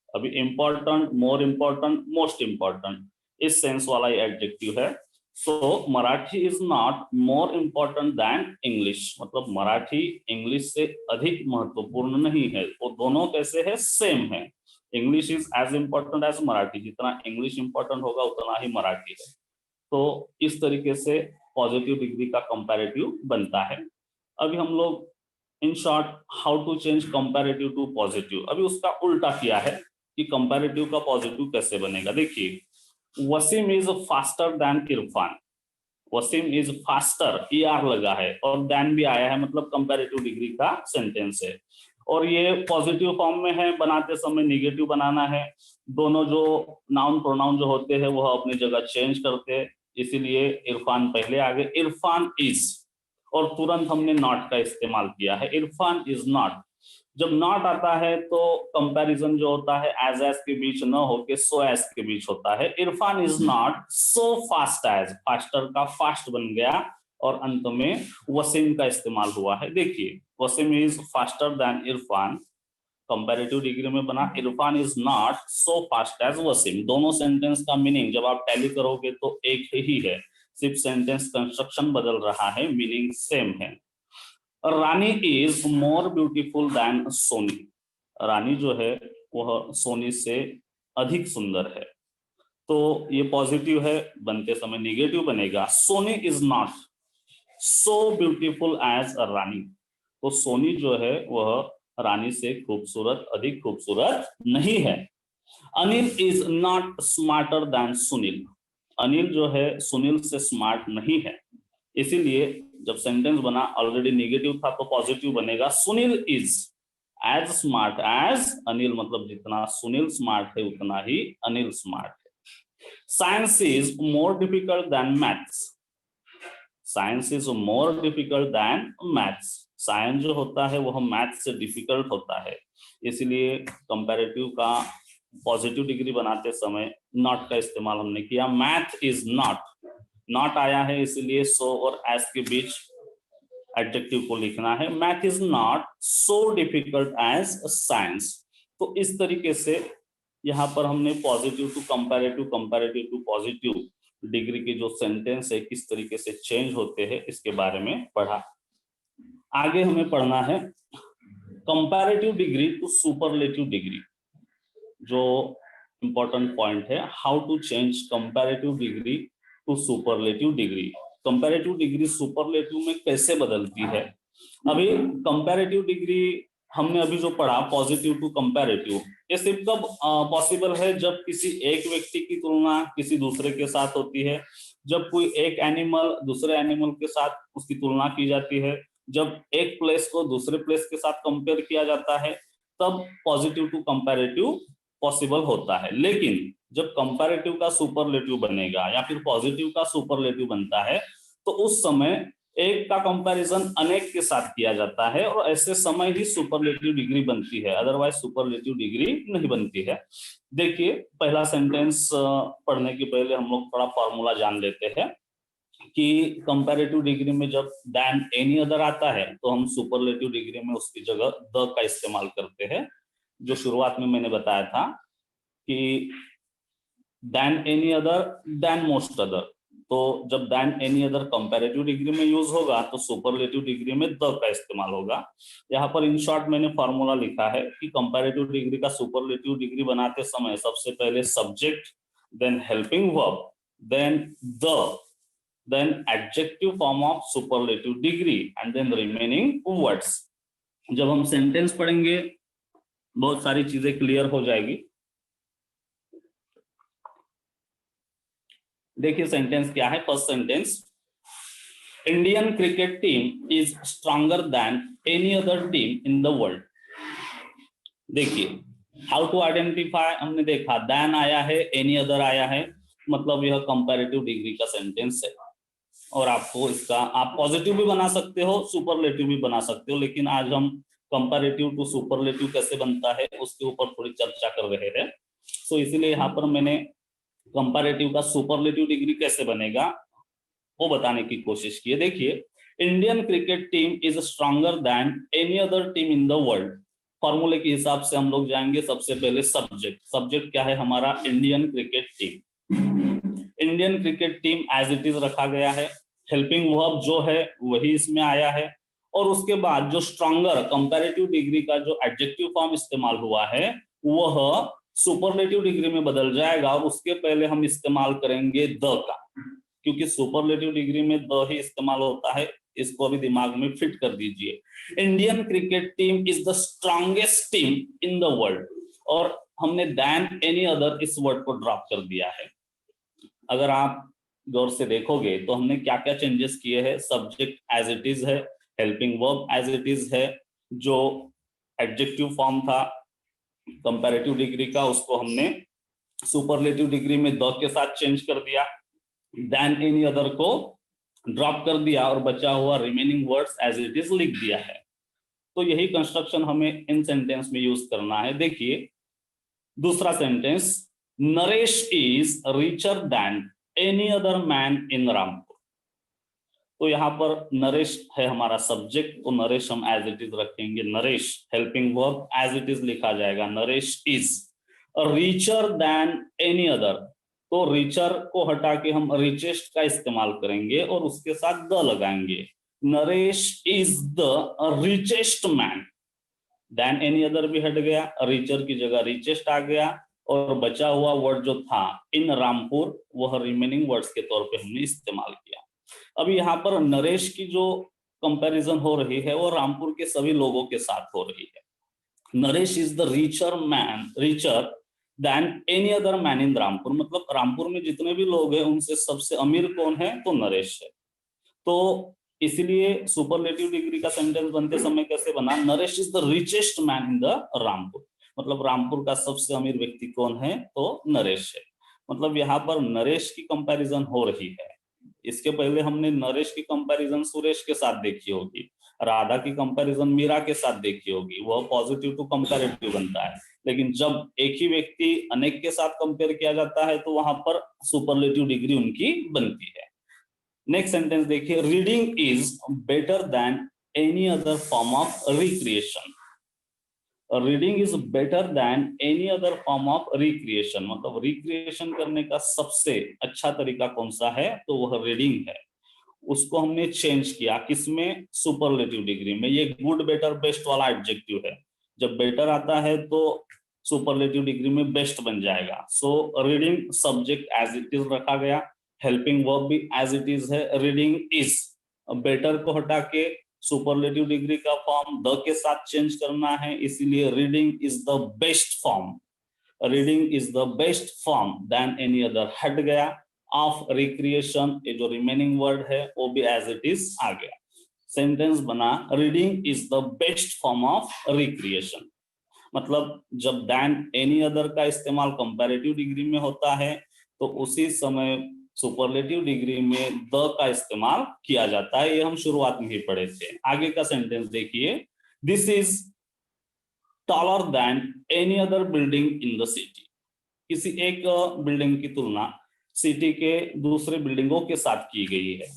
अभी important, more important, most important, इस सेंस वाला एडजेक्टिव है। So Marathi is not more important than English. मतलब मराठी इंग्लिश से अधिक महत्वपूर्ण नहीं है, वो दोनों कैसे है, सेम है। English is as important as Marathi, जितना इंग्लिश इंपॉर्टेंट होगा उतना ही मराठी है। तो इस तरीके से पॉजिटिव डिग्री का कंपैरेटिव बनता है। अभी हम लोग in short how to change comparative to positive, अभी उसका उल्टा किया है कि कंपैरेटिव का पॉजिटिव कैसे बनेगा। देखिए, Wasim is faster than Irfan. Wasim is faster, ER लगा है और देन भी आया है, मतलब कंपैरेटिव डिग्री का सेंटेंस है और ये पॉजिटिव फॉर्म में है, बनाते समय नेगेटिव बनाना है। दोनों जो नाउन प्रोनाउन जो होते हैं वह अपनी जगह चेंज करते हैं, इसीलिए इरफान पहले आ गए, इरफान इज, और तुरंत हमने नॉट का इस्तेमाल किया है, इरफान इज नॉट। जब नॉट आता है तो कंपैरिजन जो होता है एज के बीच न होके सो एज के बीच होता है। Irfan is not so fast as, faster का फास्ट बन गया और अंत में वसीम का इस्तेमाल हुआ है। देखिए, Wasim is faster than Irfan, comparative degree में बना, Irfan is not so fast as Wasim. दोनों सेंटेंस का मीनिंग जब आप टैली करोगे तो एक ही है, सिर्फ सेंटेंस कंस्ट्रक्शन बदल रहा है, मीनिंग सेम है। Rani is more beautiful than Soni. Rani जो है वह सोनी से अधिक सुंदर है। तो ये पॉजिटिव है, बनते समय नेगेटिव बनेगा, Soni is not so beautiful as a Rani. तो सोनी जो है वह रानी से खूबसूरत, अधिक खूबसूरत नहीं है। Anil is not smarter than Sunil. Anil जो है सुनील से स्मार्ट नहीं है, इसीलिए जब सेंटेंस बना ऑलरेडी नेगेटिव था तो पॉजिटिव बनेगा, Sunil is as smart as Anil. मतलब जितना सुनील स्मार्ट है उतना ही अनिल स्मार्ट है। Science is more difficult than maths. Science is more difficult than maths. Science जो होता है वह मैथ से डिफिकल्ट होता है, इसलिए कंपैरेटिव का पॉजिटिव डिग्री बनाते समय नॉट का इस्तेमाल हमने किया। मैथ इज नॉट, नॉट आया है इसलिए सो और एज के बीच एडजेक्टिव को लिखना है। Math is not so difficult as science. तो इस तरीके से यहाँ पर हमने positive to comparative, comparative to positive degree के जो सेंटेंस है किस तरीके से चेंज होते हैं इसके बारे में पढ़ा। आगे हमें पढ़ना है comparative degree to superlative degree. जो इंपॉर्टेंट पॉइंट है, how to change comparative degree to superlative degree. Comparative degree superlative में कैसे बदलती है। अभी कंपैरेटिव डिग्री हमने अभी जो पढ़ा पॉजिटिव टू कंपैरेटिव, ये सिर्फ कब पॉसिबल है, जब किसी एक व्यक्ति की तुलना किसी दूसरे के साथ होती है, जब कोई एक एनिमल दूसरे एनिमल के साथ उसकी तुलना की जाती है, जब एक प्लेस को दूसरे प्लेस के साथ कंपेयर किया जाता है, तब पॉजिटिव टू कंपैरेटिव पॉसिबल होता है। लेकिन जब कंपैरेटिव का सुपरलेटिव बनेगा या फिर पॉजिटिव का सुपरलेटिव बनता है, तो उस समय एक का कंपैरिजन अनेक के साथ किया जाता है और ऐसे समय ही सुपरलेटिव डिग्री बनती है, अदरवाइज सुपरलेटिव डिग्री नहीं बनती है। देखिए पहला सेंटेंस पढ़ने के पहले हम लोग थोड़ा फॉर्मूला जान लेते हैं कि कंपैरेटिव डिग्री में जब दैन एनी अदर आता है तो हम सुपरलेटिव डिग्री में उसकी जगह द का इस्तेमाल करते हैं। जो शुरुआत में मैंने बताया था कि than any other, than most other, तो जब दैन एनी अदर कंपैरेटिव डिग्री में यूज होगा तो सुपरलेटिव डिग्री में द का इस्तेमाल होगा। यहाँ पर इन शॉर्ट मैंने फॉर्मूला लिखा है कि कंपैरेटिव डिग्री का सुपरलेटिव डिग्री बनाते समय सबसे पहले subject, then helping verb, then the, then adjective form of superlative degree and then remaining words। जब हम सेंटेंस पढ़ेंगे बहुत सारी चीजें क्लियर हो जाएगी। देखिए सेंटेंस क्या है। First sentence, Indian cricket team is stronger than any other team in the world. देखिए हाउ टू आइडेंटिफाई, हमने देखा देन आया है, एनी अदर आया है, मतलब यह कंपैरेटिव डिग्री का सेंटेंस है और आपको इसका आप पॉजिटिव भी बना सकते हो, सुपरलेटिव भी बना सकते हो, लेकिन आज हम कंपैरेटिव टू सुपरलेटिव कैसे बनता है उसके ऊपर थोड़ी चर्चा कर रहे हैं। सो इसीलिए यहाँ पर मैंने कंपैरेटिव का सुपरलेटिव डिग्री कैसे बनेगा वो बताने की कोशिश की है। देखिए Indian cricket team is stronger than any other team in the world. फॉर्मूले के हिसाब से हम लोग जाएंगे। सबसे पहले सब्जेक्ट, सब्जेक्ट क्या है हमारा, Indian cricket team. Indian cricket team as it is रखा गया है, हेल्पिंग वर्ब जो है वही इसमें आया है, और उसके बाद जो स्ट्रॉन्गर कंपैरेटिव डिग्री का जो एडजेक्टिव फॉर्म इस्तेमाल हुआ है वह सुपरलेटिव डिग्री में बदल जाएगा और उसके पहले हम इस्तेमाल करेंगे द का, क्योंकि सुपरलेटिव डिग्री में द ही इस्तेमाल होता है। इसको अभी दिमाग में फिट कर दीजिए। Indian cricket team is the strongest team in the world, और हमने दैन एनी अदर इस वर्ड को ड्रॉप कर दिया है। अगर आप गौर से देखोगे तो हमने क्या क्या चेंजेस किए हैं। सब्जेक्ट एज इट इज है, helping verb as it is है, जो एडजेक्टिव फॉर्म था कंपैरेटिव डिग्री का उसको हमने सुपरलेटिव डिग्री में द के साथ चेंज कर दिया, देन एनी अदर को ड्रॉप कर दिया और बचा हुआ remaining words as it is लिख दिया है। तो यही कंस्ट्रक्शन हमें इन सेंटेंस में यूज करना है। देखिए दूसरा sentence, Naresh is richer than any other man in Rampur. तो यहाँ पर नरेश है हमारा सब्जेक्ट, तो नरेश हम एज इट इज रखेंगे, Naresh, helping verb as it is लिखा जाएगा, Naresh is richer than any other, तो रिचर को हटा के हम रिचेस्ट का इस्तेमाल करेंगे और उसके साथ द लगाएंगे। Naresh is the richest man, than any other भी हट गया, रिचर की जगह रिचेस्ट आ गया, और बचा हुआ वर्ड जो था इन रामपुर वह रिमेनिंग वर्ड्स के तौर पे हमने इस्तेमाल किया। अब यहाँ पर नरेश की जो कंपैरिजन हो रही है वो रामपुर के सभी लोगों के साथ हो रही है। Naresh is the richer man, richer than any other man in Rampur, मतलब रामपुर में जितने भी लोग हैं उनसे सबसे अमीर कौन है, तो नरेश है। तो इसलिए सुपरलेटिव डिग्री का सेंटेंस बनते समय कैसे बना, Naresh is the richest man in the Rampur, मतलब रामपुर का सबसे अमीर व्यक्ति कौन है, तो नरेश है। मतलब यहाँ पर नरेश की कंपैरिजन हो रही है। इसके पहले हमने नरेश की कंपैरिजन सुरेश के साथ देखी होगी, राधा की कंपैरिजन मीरा के साथ देखी होगी, वह पॉजिटिव टू कंपैरेटिव बनता है। लेकिन जब एक ही व्यक्ति अनेक के साथ कंपेयर किया जाता है तो वहां पर सुपरलेटिव डिग्री उनकी बनती है। नेक्स्ट सेंटेंस देखिए, reading is better then any other form of recreation. Reading is better then any other form of recreation, मतलब रिक्रिएशन करने का सबसे अच्छा तरीका कौन सा है, तो वह रीडिंग है। उसको हमने चेंज किया किसमें, सुपरलेटिव डिग्री में। ये गुड बेटर बेस्ट वाला एडजेक्टिव है, जब बेटर आता है तो सुपरलेटिव डिग्री में बेस्ट बन जाएगा। So reading subject as it is रखा गया, हेल्पिंग वर्ब भी एज इट इज है, रीडिंग इज। बेटर को हटा के सुपरलेटिव डिग्री का फॉर्म द के साथ चेंज करना है, इसीलिए reading is the best form, reading is the best form than any other हट गया। ऑफ रिक्रिएशन, ये जो रिमेनिंग वर्ड है वो भी एज इट इज आ गया। सेंटेंस बना, reading is the best form of recreation. मतलब जब देन एनी अदर का इस्तेमाल कंपैरेटिव डिग्री में होता है तो उसी समय सुपरलेटिव डिग्री में द का इस्तेमाल किया जाता है। ये हम शुरुआत में ही पढ़े थे। आगे का सेंटेंस देखिए, this is taller than any other building in the city. किसी एक बिल्डिंग की तुलना सिटी के दूसरे बिल्डिंगों के साथ की गई है,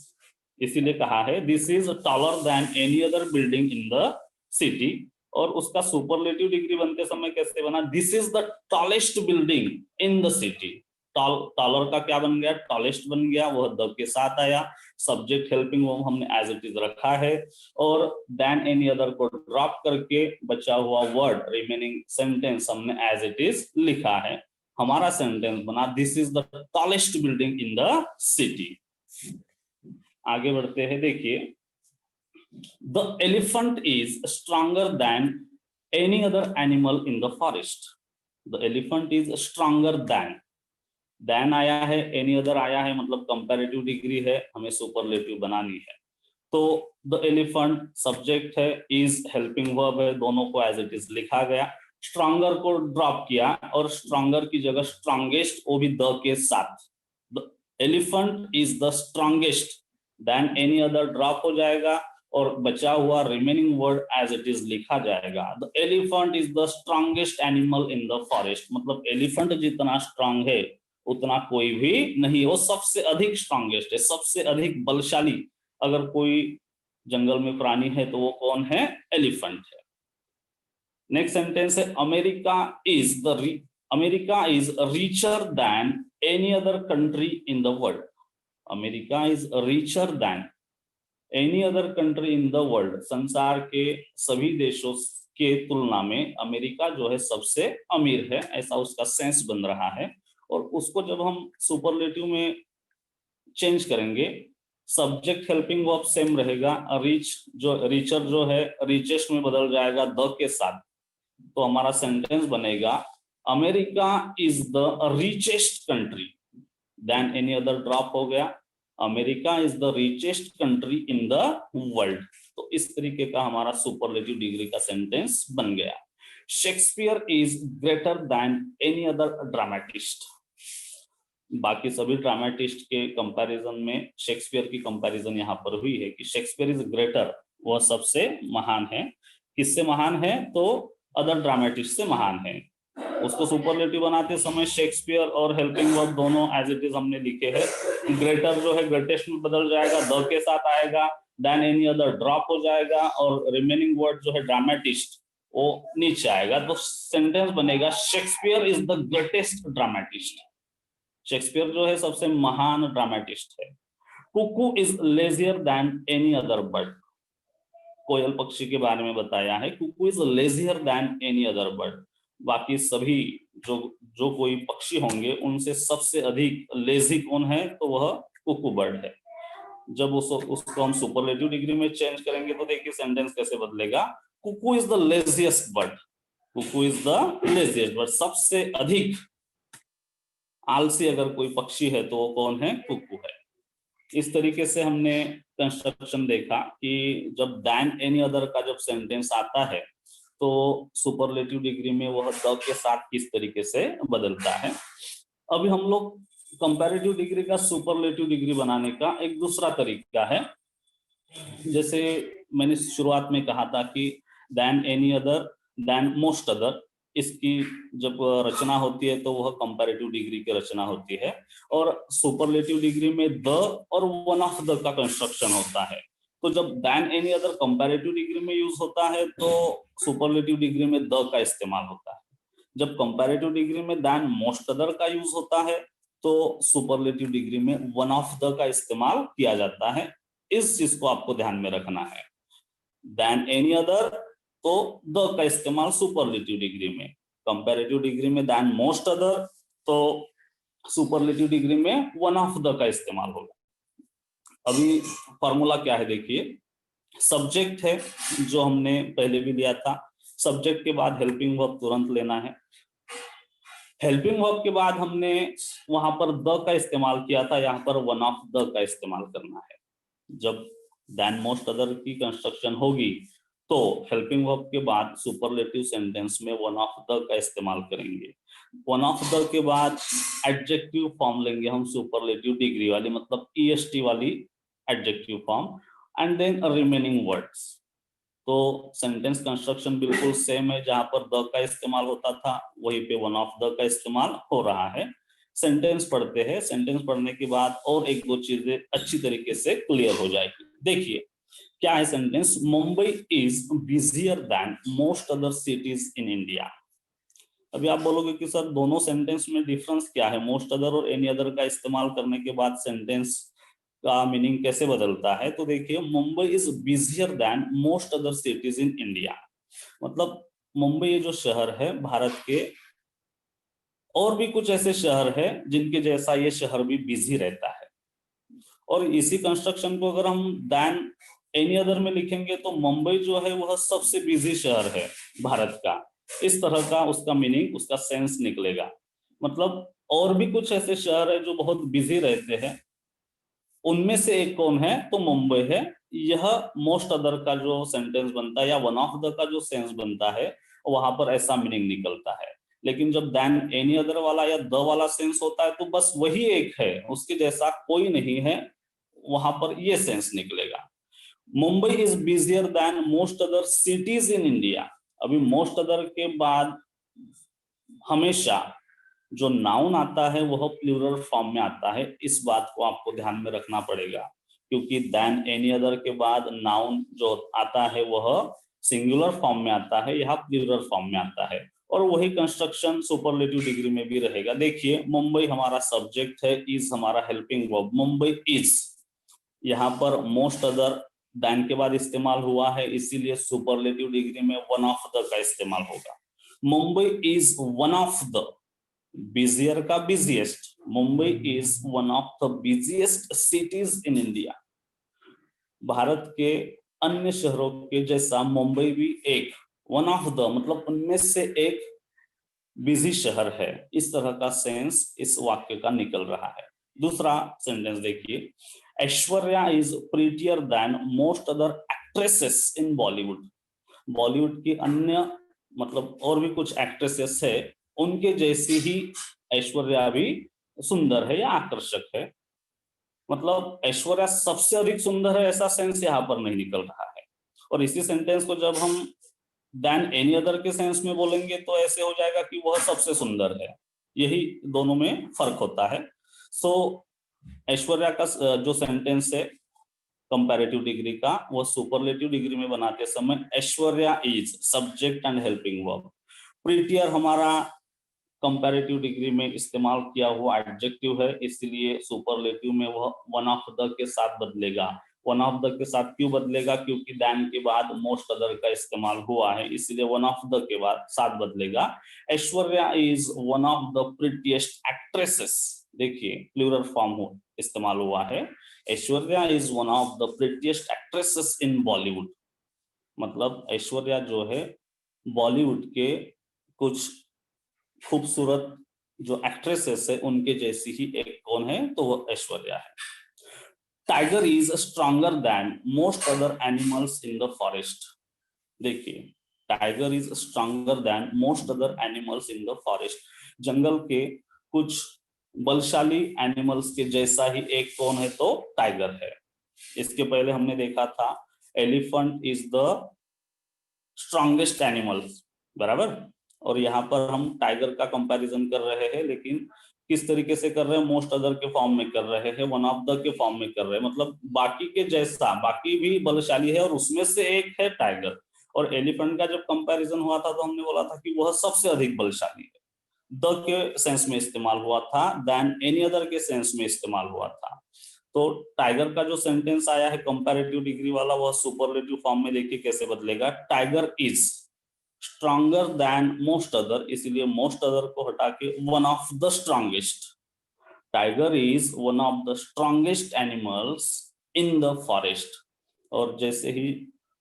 इसीलिए कहा है this is taller than any other building in the city. और उसका सुपरलेटिव डिग्री बनते समय कैसे बना, this is the tallest building in the city. Taller का क्या बन गया, टॉलेस्ट बन गया, वह द के साथ आया। सब्जेक्ट हेल्पिंग वर्ब हमने एज इट इज रखा है और देन एनी अदर को ड्रॉप करके बचा हुआ वर्ड रिमेनिंग सेंटेंस हमने एज इट इज लिखा है। हमारा सेंटेंस बना, this is the tallest building in the city. आगे बढ़ते हैं, देखिए, the elephant is stronger than any other animal in the forest. The elephant is stronger then आया है, एनी अदर आया है, मतलब कंपैरेटिव डिग्री है, हमें सुपरलेटिव बनानी है। तो द एलिफेंट सब्जेक्ट है, इज हेल्पिंग वर्ब है, दोनों को एज इट इज लिखा गया। स्ट्रॉन्गर को ड्रॉप किया और स्ट्रॉन्गर की जगह स्ट्रॉन्गेस्ट, वो भी द के साथ। The elephant is the strongest than any other drop हो जाएगा और बचा हुआ remaining word as it is लिखा जाएगा। The elephant is the strongest animal in the forest, मतलब एलिफेंट जितना स्ट्रांग है उतना कोई भी नहीं, वो सबसे अधिक स्ट्रॉन्गेस्ट है, सबसे अधिक बलशाली। अगर कोई जंगल में प्राणी है तो वो कौन है, एलिफेंट है। नेक्स्ट सेंटेंस है, America is richer than any other country in the world. America is richer than any other country in the world, संसार के सभी देशों के तुलना में अमेरिका जो है सबसे अमीर है, ऐसा उसका सेंस बन रहा है। और उसको जब हम सुपरलेटिव में चेंज करेंगे, सब्जेक्ट हेल्पिंग वर्ब सेम रहेगा, रिचर जो है रिचेस्ट में बदल जाएगा द के साथ, तो हमारा सेंटेंस बनेगा, America is the richest country than any other, drop हो गया, America is the richest country in the world. तो इस तरीके का हमारा सुपरलेटिव डिग्री का सेंटेंस बन गया। Shakespeare is greater than any other dramatist. बाकी सभी ड्रामेटिस्ट के कंपैरिजन में शेक्सपियर की कंपैरिजन यहाँ पर हुई है कि शेक्सपियर इज ग्रेटर, वह सबसे महान है। किससे महान है, तो अदर ड्रामेटिस्ट से महान है। उसको सुपरलेटिव बनाते समय शेक्सपियर और हेल्पिंग वर्ब दोनों एज इट इज हमने लिखे हैं। ग्रेटर जो है ग्रेटेस्ट में बदल जाएगा, द के साथ आएगा, देन एनी अदर ड्रॉप हो जाएगा और रिमेनिंग वर्ड जो है ड्रामेटिस्ट वो नीचे आएगा। तो सेंटेंस बनेगा, Shakespeare is the greatest dramatist. Shakespeare जो है सबसे महान ड्रामेटिस्ट है। Cuckoo is lazier than any other bird. कोयल पक्षी के बारे में बताया है, cuckoo is lazier than any other bird. बाकी सभी जो कोई पक्षी होंगे उनसे सबसे अधिक लेजी कौन है, तो वह कुकू बर्ड है। जब उसको हम सुपरलेटिव डिग्री में चेंज करेंगे तो देखिए सेंटेंस कैसे बदलेगा, Kuku is the laziest bird. Kuku is the laziest bird, सबसे अधिक आलसी अगर कोई पक्षी है तो वो कौन है, कुकू है। इस तरीके से हमने कंस्ट्रक्शन देखा कि जब देन एनी अदर का जब सेंटेंस आता है तो सुपरलेटिव डिग्री में वह द के साथ किस तरीके से बदलता है। अभी हम लोग कंपैरेटिव डिग्री का सुपरलेटिव डिग्री बनाने का एक दूसरा तरीका है। जैसे मैंने शुरुआत में कहा था कि than any other, than most other, इसकी जब रचना होती है तो वह कंपैरेटिव डिग्री की रचना होती है, और सुपरलेटिव डिग्री में द और वन ऑफ द का कंस्ट्रक्शन होता है। तो जब than any other comparative degree में यूज होता है तो सुपरलेटिव डिग्री में द का इस्तेमाल होता है। जब कंपैरेटिव डिग्री में देन मोस्ट अदर का यूज होता है तो सुपरलेटिव डिग्री में वन ऑफ द का इस्तेमाल किया जाता है। इस चीज को आपको ध्यान में रखना है। देन एनी अदर तो द का इस्तेमाल सुपरलेटिव डिग्री में, कंपैरेटिव डिग्री में देन मोस्ट अदर, तो सुपरलेटिव डिग्री में वन ऑफ द का इस्तेमाल होगा। अभी फॉर्मूला क्या है देखिए, सब्जेक्ट है जो हमने पहले भी लिया था, सब्जेक्ट के बाद हेल्पिंग वर्ब तुरंत लेना है। हेल्पिंग वर्ब के बाद हमने वहां पर द का इस्तेमाल किया था, यहाँ पर वन ऑफ द का इस्तेमाल करना है। जब देन मोस्ट अदर की कंस्ट्रक्शन होगी तो हेल्पिंग वर्ब के बाद सुपरलेटिव सेंटेंस में वन ऑफ द का इस्तेमाल करेंगे। वन ऑफ द के बाद एडजेक्टिव फॉर्म लेंगे हम सुपरलेटिव डिग्री वाली, मतलब ईएसटी वाली adjective form, and then remaining words. तो सेंटेंस कंस्ट्रक्शन बिल्कुल सेम है, जहां पर द का इस्तेमाल होता था वहीं पे वन ऑफ द का इस्तेमाल हो रहा है। सेंटेंस पढ़ते हैं, सेंटेंस पढ़ने के बाद और एक दो चीजें अच्छी तरीके से क्लियर हो जाएगी। देखिए क्या है sentence, Mumbai is busier than most other cities in India. अभी आप बोलोगे कि सर दोनों सेंटेंस में डिफरेंस क्या है, मोस्ट अदर और एनी अदर का इस्तेमाल करने के बाद सेंटेंस का मीनिंग कैसे बदलता है। तो देखिए Mumbai is busier than most other cities in India, मतलब मुंबई ये जो शहर है भारत के, और भी कुछ ऐसे शहर है जिनके जैसा ये शहर भी बिजी रहता है। और इसी कंस्ट्रक्शन को अगर हम देन एनी अदर में लिखेंगे तो मुंबई जो है वह सबसे बिजी शहर है भारत का, इस तरह का उसका मीनिंग, उसका सेंस निकलेगा। मतलब और भी कुछ ऐसे शहर है जो बहुत बिजी रहते हैं, उनमें से एक कौन है, तो मुंबई है। यह मोस्ट अदर का जो सेंटेंस बनता है या वन ऑफ द का जो सेंस बनता है वहां पर ऐसा मीनिंग निकलता है। लेकिन जब देन एनी अदर वाला या द वाला सेंस होता है तो बस वही एक है, उसके जैसा कोई नहीं है, वहां पर ये सेंस निकलेगा। Mumbai is busier than most other cities in India. अभी मोस्ट अदर के बाद हमेशा जो नाउन आता है वह प्लूरल फॉर्म में आता है, इस बात को आपको ध्यान में रखना पड़ेगा, क्योंकि देन एनी अदर के बाद नाउन जो आता है वह सिंगुलर फॉर्म में आता है, यहाँ प्लूरल फॉर्म में आता है, और वही कंस्ट्रक्शन सुपरलेटिव डिग्री में भी रहेगा। देखिए मुंबई हमारा सब्जेक्ट है, इज हमारा हेल्पिंग वर्ब, मुंबई इज, यहाँ पर मोस्ट अदर देन के बाद इस्तेमाल हुआ है, इसीलिए सुपरलेटिव डिग्री में वन ऑफ द का इस्तेमाल होगा। Mumbai is one of the, busier का busiest, Mumbai is one of the busiest cities in India. Bharat के अन्य शहरों के जैसा मुंबई भी एक, वन ऑफ द मतलब उनमें से एक बिजी शहर है, इस तरह का सेंस इस वाक्य का निकल रहा है। दूसरा सेंटेंस देखिए, Aishwarya is prettier than most other actresses in Bollywood. Bollywood की अन्य मतलब और भी कुछ एक्ट्रेसेस है, उनके जैसी ही ऐश्वर्या भी सुंदर है या आकर्षक है। मतलब ऐश्वर्या सबसे अधिक सुंदर है ऐसा सेंस यहाँ पर नहीं निकल रहा है। और इसी सेंटेंस को जब हम देन एनी अदर के सेंस में बोलेंगे तो ऐसे हो जाएगा कि वह सबसे सुंदर है, यही दोनों में फर्क होता है। सो ऐश्वर्या का जो सेंटेंस है कंपैरेटिव डिग्री का, वो सुपरलेटिव डिग्री में बनाते समय Aishwarya is subject and helping verb. Prettier हमारा कंपैरेटिव डिग्री में इस्तेमाल किया हुआ एडजेक्टिव है, इसलिए सुपरलेटिव में वह वन ऑफ द के साथ बदलेगा। वन ऑफ द के साथ क्यों बदलेगा, क्योंकि देन के बाद मोस्ट अदर का इस्तेमाल हुआ है, इसलिए वन ऑफ द के बाद साथ बदलेगा। Aishwarya is one of the prettiest actresses, देखिए प्लूरल फॉर्म इस्तेमाल हुआ है, Aishwarya is one of the prettiest actresses in Bollywood. मतलब ऐश्वर्या जो है बॉलीवुड के कुछ खूबसूरत जो एक्ट्रेसेस है उनके जैसी ही एक कौन है, तो वो ऐश्वर्या है। Tiger is stronger than most other animals in the forest. देखिए tiger is stronger than most other animals in the forest, जंगल के कुछ बलशाली एनिमल्स के जैसा ही एक कौन है, तो टाइगर है। इसके पहले हमने देखा था elephant is the strongest animal, बराबर। और यहाँ पर हम टाइगर का कंपैरिजन कर रहे हैं, लेकिन किस तरीके से कर रहे हैं, मोस्ट अदर के फॉर्म में कर रहे हैं, वन ऑफ द के फॉर्म में कर रहे हैं, मतलब बाकी के जैसा, बाकी भी बलशाली है और उसमें से एक है टाइगर। और एलिफेंट का जब कंपैरिजन हुआ था तो हमने बोला था कि वह सबसे अधिक बलशाली है, द के सेंस में इस्तेमाल हुआ था, देन एनी अदर के सेंस में इस्तेमाल हुआ था। तो टाइगर का जो सेंटेंस आया है कंपैरेटिव डिग्री वाला, वह सुपरलेटिव फॉर्म में देखिए कैसे बदलेगा, tiger is stronger than most other, इसलिए मोस्ट अदर को हटा के one of the strongest, tiger is one of the strongest animals in the forest. और जैसे ही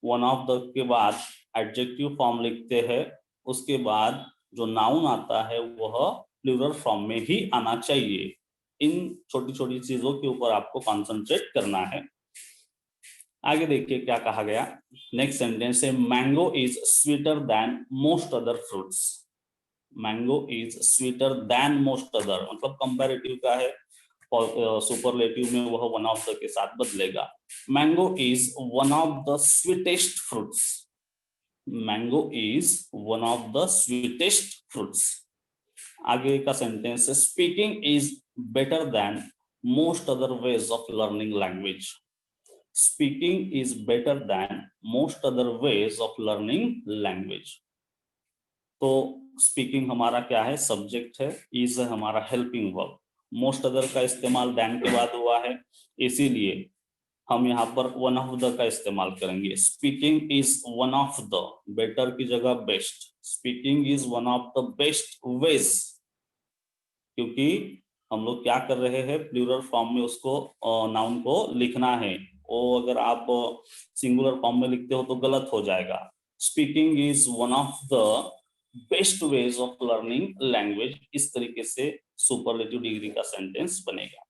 वन ऑफ द के बाद एडजेक्टिव फॉर्म लिखते हैं, उसके बाद जो नाउन आता है वह प्लूरल फॉर्म में ही आना चाहिए। इन छोटी छोटी चीजों के ऊपर आपको कॉन्सेंट्रेट करना है। आगे देखिए क्या कहा गया, नेक्स्ट सेंटेंस है mango is sweeter than most other fruits. Mango is sweeter than most other, मतलब कंपैरेटिव का है, सुपरलेटिव में वह वन ऑफ द के साथ बदलेगा। Mango is one of the sweetest fruits, mango is one of the sweetest fruits. आगे का सेंटेंस है speaking is better than most other ways of learning language. Speaking is better than most other ways of learning language. तो स्पीकिंग हमारा क्या है, सब्जेक्ट है, इज है हमारा हेल्पिंग वर्ब, मोस्ट अदर का इस्तेमाल देन के बाद हुआ है, इसीलिए हम यहाँ पर वन ऑफ द का इस्तेमाल करेंगे। Speaking is one of the, better की जगह best, speaking is one of the best veg, क्योंकि हम लोग क्या कर रहे हैं, प्लूरल फॉर्म में उसको नाउन को लिखना है, वो अगर आप सिंगुलर फॉर्म में लिखते हो तो गलत हो जाएगा। Speaking is one of the best ways of learning language, इस तरीके से सुपरलेटिव डिग्री का सेंटेंस बनेगा।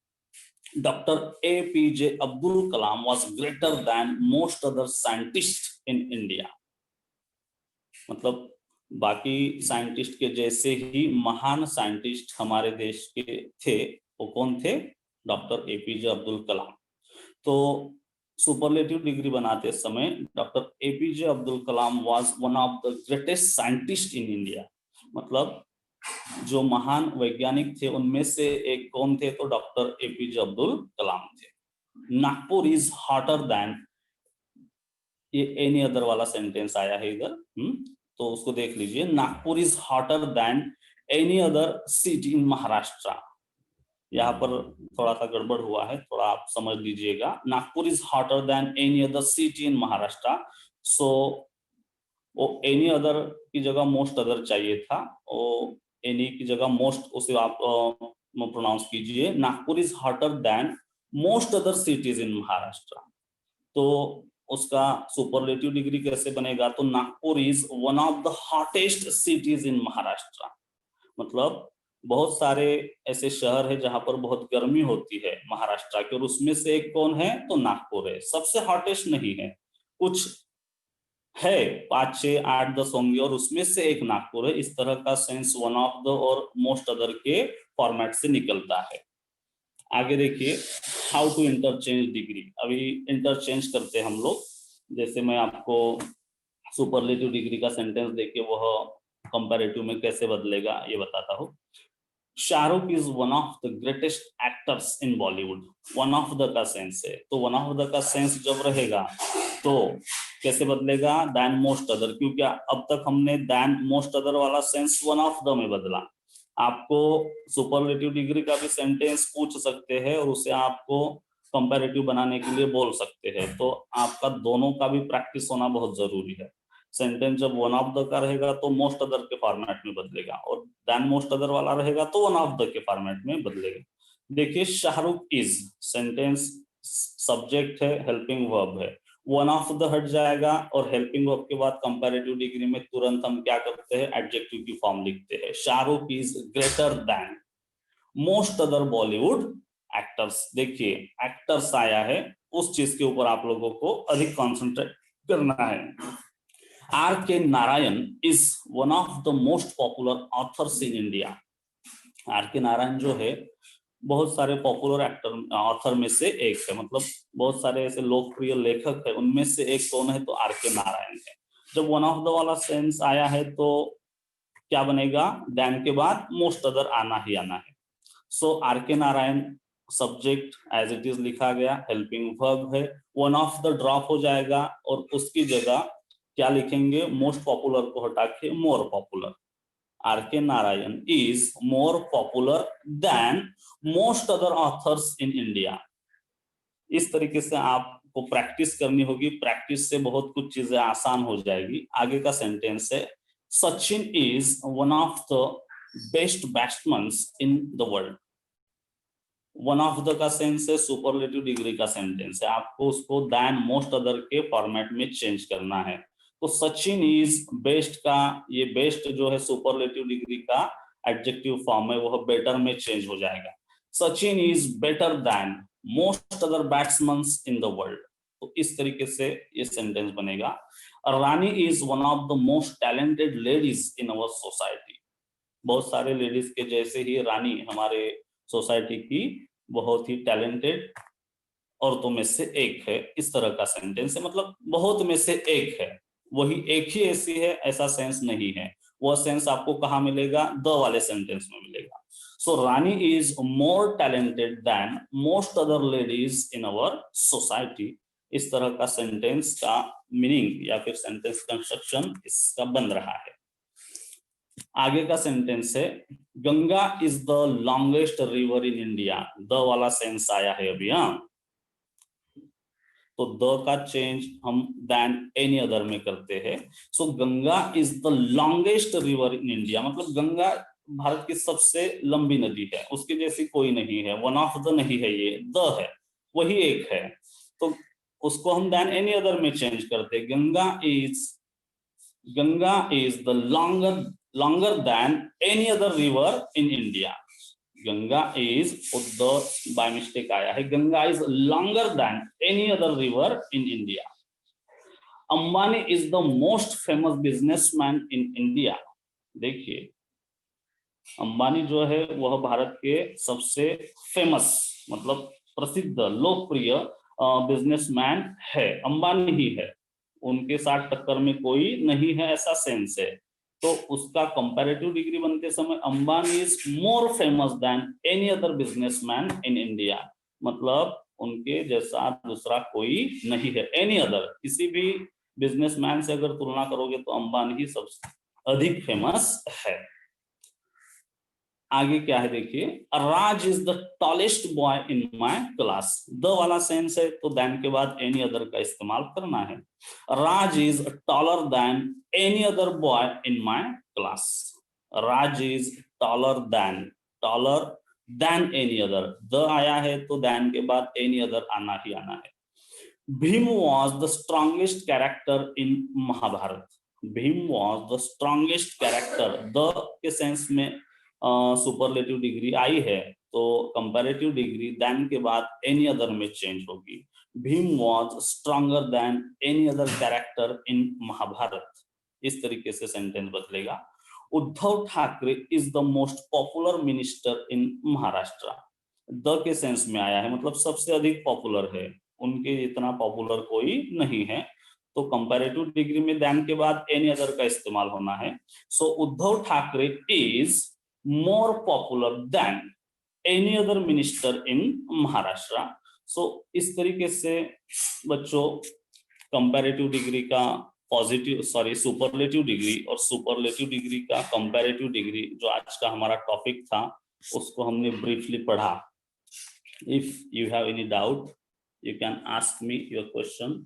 Doctor APJ Abdul Kalam was greater than most other scientist in India, मतलब बाकी साइंटिस्ट के जैसे ही महान साइंटिस्ट हमारे देश के थे, वो कौन थे, डॉक्टर एपीजे अब्दुल कलाम। तो सुपरलेटिव डिग्री बनाते समय doctor APJ Abdul Kalam was one of the greatest scientist in India, मतलब जो महान वैज्ञानिक थे उनमें से एक कौन थे, तो डॉक्टर एपीजे अब्दुल कलाम थे। नागपुर इज हॉटर देन, ये एनी अदर वाला सेंटेंस आया है इधर, तो उसको देख लीजिए, Nagpur is hotter than any other city in Maharashtra. यहाँ पर थोड़ा सा गड़बड़ हुआ है, थोड़ा आप समझ लीजिएगा। Nagpur is hotter than any other city in Maharashtra, so वो एनी अदर की जगह मोस्ट अदर चाहिए था, वो एनी की जगह मोस्ट, उसे आप प्रोनाउंस कीजिए, Nagpur is hotter then most other cities इन महाराष्ट्र। तो उसका सुपरलेटिव डिग्री कैसे बनेगा, तो Nagpur is one of the hottest cities in Maharashtra, मतलब बहुत सारे ऐसे शहर है जहां पर बहुत गर्मी होती है महाराष्ट्र के, और उसमें से एक कौन है, तो नागपुर है। सबसे हॉटेस्ट नहीं है, कुछ है 5, 6, 8, 10 होंगे और उसमें से एक नागपुर है। इस तरह का सेंस वन ऑफ द और मोस्ट अदर के फॉर्मेट से निकलता है। आगे देखिए, हाउ टू इंटरचेंज डिग्री, अभी इंटरचेंज करते हैं हम लोग। जैसे मैं आपको सुपरलेटिव डिग्री का सेंटेंस देके वह कंपैरेटिव में कैसे बदलेगा ये बताता हूँ। Shahrukh is one of the greatest actors in Bollywood, one of the का सेंस है, तो वन ऑफ द का सेंस जब रहेगा तो कैसे बदलेगा, दैन मोस्ट अदर, क्योंकि अब तक हमने दैन मोस्ट अदर वाला सेंस वन ऑफ द में बदला। आपको सुपरलेटिव डिग्री का भी सेंटेंस पूछ सकते हैं और उसे आपको कंपैरेटिव बनाने के लिए बोल सकते हैं, तो आपका दोनों का भी प्रैक्टिस होना बहुत जरूरी है। सेंटेंस जब वन ऑफ द का रहेगा तो मोस्ट अदर के फॉर्मेट में बदलेगा, और देन मोस्ट अदर वाला रहेगा तो वन ऑफ द के फॉर्मेट में बदलेगा। देखिए, शाहरुख इज सेंटेंस सब्जेक्ट है, हेल्पिंग वर्ब है, वन ऑफ द हट जाएगा और हेल्पिंग वर्ब के बाद कंपैरेटिव डिग्री में तुरंत हम क्या करते हैं, एडजेक्टिव की फॉर्म लिखते हैं। Shahrukh is greater than most other Bollywood actors. देखिए, एक्टर्स आया है, उस चीज के ऊपर आप लोगों को अधिक कॉन्सेंट्रेट करना है। R K Narayan is one of the most popular authors in India. R K Narayan जो है बहुत सारे पॉपुलर एक्टर ऑथर में से एक है, मतलब बहुत सारे ऐसे लोकप्रिय लेखक है, उनमें से एक कौन है, तो आर के नारायण है। जब वन ऑफ द वाला सेंस आया है तो क्या बनेगा, देन के बाद मोस्ट अदर आना ही आना है। So R K Narayan subject as it is लिखा गया, हेल्पिंग वर्ब है, वन ऑफ द ड्रॉप हो जाएगा और उसकी जगह क्या लिखेंगे, मोस्ट पॉपुलर को हटा के मोर popular. R K Narayan is more popular than most other authors in India. इस तरीके से आपको प्रैक्टिस करनी होगी, प्रैक्टिस से बहुत कुछ चीजें आसान हो जाएगी। आगे का सेंटेंस है, Sachin is one of the best batsman in the world. One of the का सेंस है सुपरलेटिव डिग्री का सेंटेंस है, आपको उसको देन मोस्ट अदर के फॉर्मेट में चेंज करना है। तो सचिन इज बेस्ट का ये बेस्ट जो है सुपरलेटिव डिग्री का एडजेक्टिव फॉर्म है, वह बेटर में चेंज हो जाएगा। Sachin is better than most other batsman in the world. तो इस तरीके से ये सेंटेंस बनेगा। Rani is one of the most talented ladies in our society. बहुत सारे लेडीज के जैसे ही रानी हमारे सोसाइटी की बहुत ही टैलेंटेड औरतों में से एक है। इस तरह का सेंटेंस है, मतलब बहुत में से एक है, वही एक ही ऐसी है ऐसा सेंस नहीं है। वह सेंस आपको कहाँ मिलेगा, द वाले सेंटेंस में मिलेगा। So Rani is more talented than most other ladies in our society. इस तरह का सेंटेंस का मीनिंग या फिर सेंटेंस कंस्ट्रक्शन इसका बन रहा है। आगे का सेंटेंस है, Ganga is the longest river in India. The वाला सेंस आया है अभी। तो द का चेंज हम देन एनी अदर में करते हैं। So Ganga is the longest river in India, मतलब गंगा भारत की सबसे लंबी नदी है, उसकी जैसी कोई नहीं है। वन ऑफ द नहीं है, ये द है, वही एक है। तो उसको हम देन एनी अदर में चेंज करते हैं। Ganga is the longer than any other river in India. Ganga is the by mistake आया है, Ganga is longer than any other river in India. Ambani is the most famous businessman in India. देखिए अंबानी जो है वह भारत के सबसे फेमस मतलब प्रसिद्ध लोकप्रिय बिजनेसमैन है, अंबानी ही है, उनके साथ टक्कर में कोई नहीं है, ऐसा सेंस है। तो उसका कंपैरेटिव डिग्री बनते समय Ambani is more famous than any other businessman in India, मतलब उनके जैसा दूसरा कोई नहीं है। एनी अदर किसी भी बिजनेसमैन से अगर तुलना करोगे तो अंबानी ही सबसे अधिक फेमस है। आगे क्या है देखिए, Raj is the tallest boy in my class. The वाला सेंस है तो देन के बाद एनी अदर का इस्तेमाल करना है। Raj is taller than any other boy in my class. Raj is taller than any other. The आया है तो देन के बाद एनी अदर आना ही आना है। Bhim was the strongest character in Mahabharat. Bhim was the strongest character, the के सेंस में सुपरलेटिव डिग्री आई है तो कंपैरेटिव डिग्री देन के बाद एनी अदर में चेंज होगी। Bhim was stronger than any other character in Mahabharat. इस तरीके से सेंटेंस बदलेगा। Uddhav Thackeray is the most popular minister in Maharashtra. The के सेंस में आया है, मतलब सबसे अधिक पॉपुलर है, उनके इतना पॉपुलर कोई नहीं है। तो कंपैरेटिव डिग्री में देन के बाद एनी अदर का इस्तेमाल होना है। So Uddhav Thackeray is more popular than any other minister in Maharashtra. So इस तरीके से बच्चों कंपैरेटिव डिग्री का सुपरलेटिव डिग्री और सुपरलेटिव डिग्री का कंपैरेटिव डिग्री जो आज का हमारा टॉपिक था उसको हमने ब्रीफली पढ़ा। If you have any doubt you can ask me your question.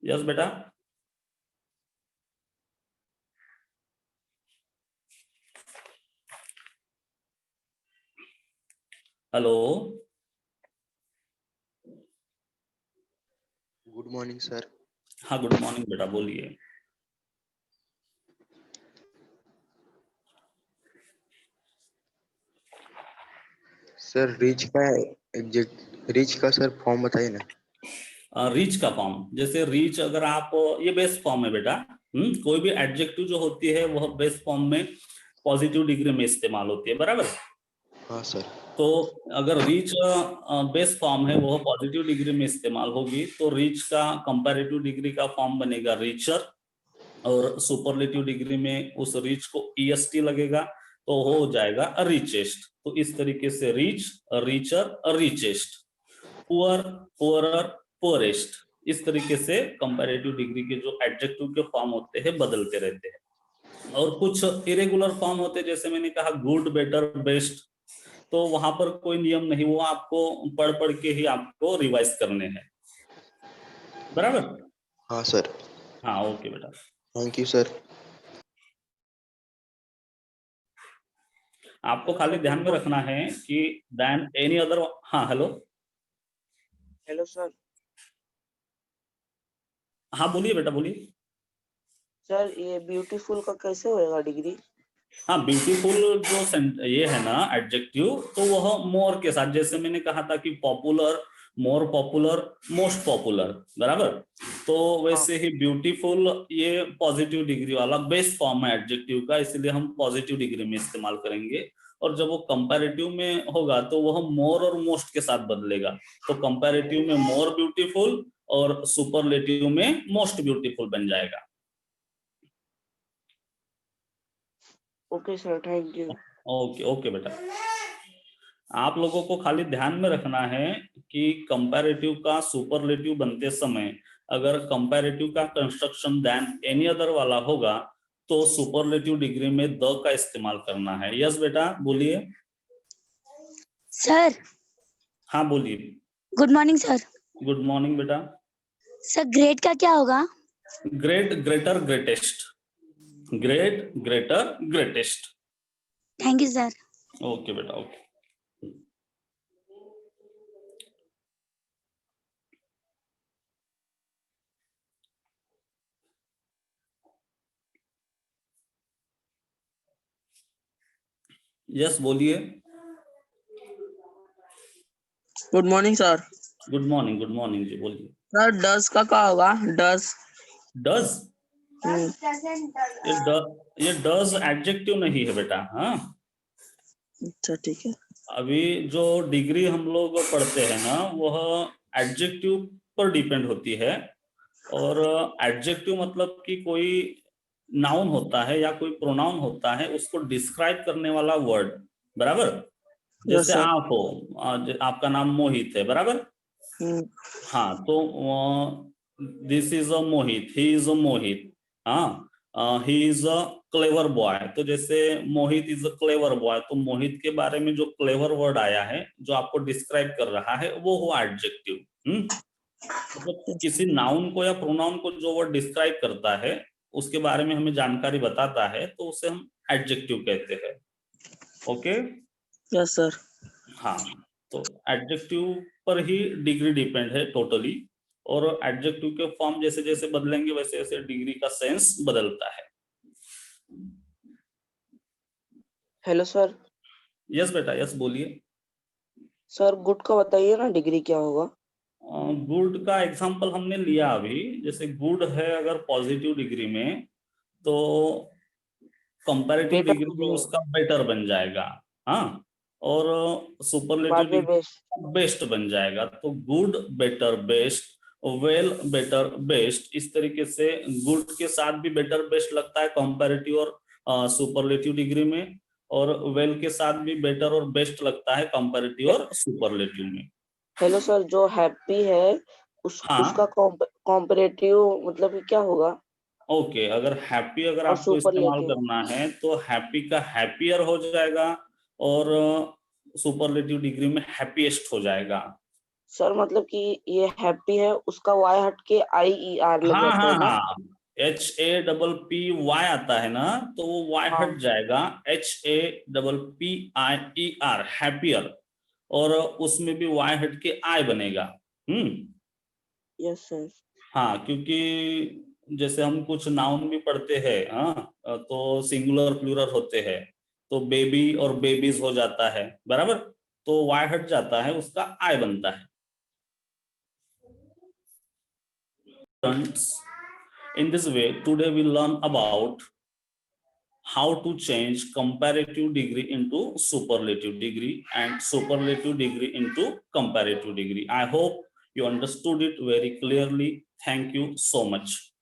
Yes बेटा। हेलो। Good morning sir. हाँ गुड मॉर्निंग बेटा, बोलिए। सर रीच का सर फॉर्म बताइए ना। रीच का फॉर्म, जैसे रीच अगर आप, ये बेस फॉर्म है बेटा। कोई भी एडजेक्टिव जो होती है वह बेस फॉर्म में पॉजिटिव डिग्री में इस्तेमाल होती है, बराबर। हाँ सर। तो अगर रीच बेस फॉर्म है वह पॉजिटिव डिग्री में इस्तेमाल होगी, तो रीच का कंपैरेटिव डिग्री का फॉर्म बनेगा रीचर, और सुपरलेटिव डिग्री में उस रीच को ईएसटी लगेगा तो हो जाएगा रिचेस्ट। तो इस तरीके से reach, richer, richest, poor, poorer, poorest, इस तरीके से कंपैरेटिव डिग्री के जो एडजेक्टिव के फॉर्म होते हैं बदलते रहते हैं। और कुछ इरेगुलर फॉर्म होते हैं, जैसे मैंने कहा गुड, बेटर, बेस्ट, तो वहां पर कोई नियम नहीं, वो आपको पढ़ पढ़ के ही आपको रिवाइज करने हैं, बराबर। हाँ सर। हाँ ओके बेटा। Thank you sir. आपको खाली ध्यान में रखना है कि देन एनी अदर। हाँ हेलो। Hello sir. हाँ बोलिए बेटा, बोलिए। सर ये ब्यूटीफुल का कैसे होएगा डिग्री? हाँ ब्यूटीफुल जो ये है ना एडजेक्टिव, तो वह मोर के साथ, जैसे मैंने कहा था कि popular, more popular, most popular, बराबर। तो वैसे ही ब्यूटीफुल ये पॉजिटिव डिग्री वाला बेस फॉर्म है एडजेक्टिव का, इसलिए हम पॉजिटिव डिग्री में इस्तेमाल करेंगे। और जब वो कंपैरेटिव में होगा तो वह मोर और मोस्ट के साथ बदलेगा। तो कंपैरेटिव में मोर ब्यूटीफुल और सुपरलेटिव में मोस्ट ब्यूटीफुल बन जाएगा। Okay sir, thank you. Okay okay बेटा। आप लोगों को खाली ध्यान में रखना है कि कंपैरेटिव का सुपरलेटिव बनते समय अगर कंपैरेटिव का कंस्ट्रक्शन देन एनी अदर वाला होगा तो सुपरलेटिव डिग्री में द का इस्तेमाल करना है। यस बेटा बोलिए। सर। हाँ बोलिए। Good morning sir. Good morning बेटा। सर ग्रेड का क्या होगा? Great, greater, greatest. Great, greater, greatest. Thank you sir. Okay बेटा, ओके। यस बोलिए। Good morning sir. Good morning, good morning जी, बोलिए। सर डस का क्या होगा? डस। डज, ये डज एडजेक्टिव नहीं है बेटा। हाँ अच्छा ठीक है। अभी जो डिग्री हम लोग पढ़ते हैं ना वह एडजेक्टिव पर डिपेंड होती है। और एडजेक्टिव मतलब कि कोई नाउन होता है या कोई प्रोनाउन होता है, उसको डिस्क्राइब करने वाला वर्ड, बराबर। यस जैसे सर। आप हो, आपका नाम मोहित है, बराबर। हाँ तो this is a Mohit, he is a Mohit. हाँ he is a clever boy, तो जैसे Mohit is a clever boy, तो मोहित के बारे में जो क्लेवर वर्ड आया है जो आपको डिस्क्राइब कर रहा है वो हुआ एडजेक्टिव। मतलब किसी नाउन को या प्रोनाउन को जो वर्ड डिस्क्राइब करता है उसके बारे में हमें जानकारी बताता है तो उसे हम एडजेक्टिव कहते हैं। ओके। Yes sir. हाँ तो एडजेक्टिव पर ही डिग्री डिपेंड है टोटली। और एडजेक्टिव के फॉर्म जैसे जैसे बदलेंगे वैसे वैसे डिग्री का सेंस बदलता है। Hello sir. यस बेटा, यस बोलिए। सर गुड का बताइए ना डिग्री क्या होगा? गुड का एग्जांपल हमने लिया अभी, जैसे गुड है अगर पॉजिटिव डिग्री में तो कंपैरेटिव बेटर डिग्री हो में जाएगा। उसका बेटर बन जाएगा। हाँ और सुपरलेटिव बाद में डिग्री बेस्ट। बेस्ट बन जाएगा। तो good, better, best, well, better, best, इस तरीके से गुड के साथ भी बेटर बेस्ट लगता है कंपैरेटिव और सुपरलेटिव डिग्री में, और वेल के साथ भी बेटर और बेस्ट लगता है कंपैरेटिव और सुपरलेटिव में। हेलो सर, जो हैप्पी है उसका हाँ कॉम्परेटिव मतलब कि क्या होगा? ओके, अगर हैप्पी अगर और आपको इस्तेमाल सुपरलेटिव? करना है तो हैप्पी का हैप्पियर हो जाएगा और सुपरलेटिव डिग्री में हैप्पीएस्ट हो जाएगा। सर मतलब कि ये हैप्पी है उसका वाई हट के IER लग हाँ जाता हाँ है ना? हाँ, HAPPY आता है ना तो वो वाई हाँ। हट जाएगा HAPPIER, हैप्पियर, और उसमें भी वाई हट के आई बनेगा। Yes sir. हाँ क्योंकि जैसे हम कुछ नाउन भी पढ़ते हैं, हाँ तो सिंगुलर प्लूरल होते हैं, तो बेबी और बेबीज हो जाता है, बराबर। तो y हट जाता है, उसका I बनता है। In this way, today we learn about how to change comparative degree into superlative degree and superlative degree into comparative degree. I hope you understood it very clearly. Thank you so much.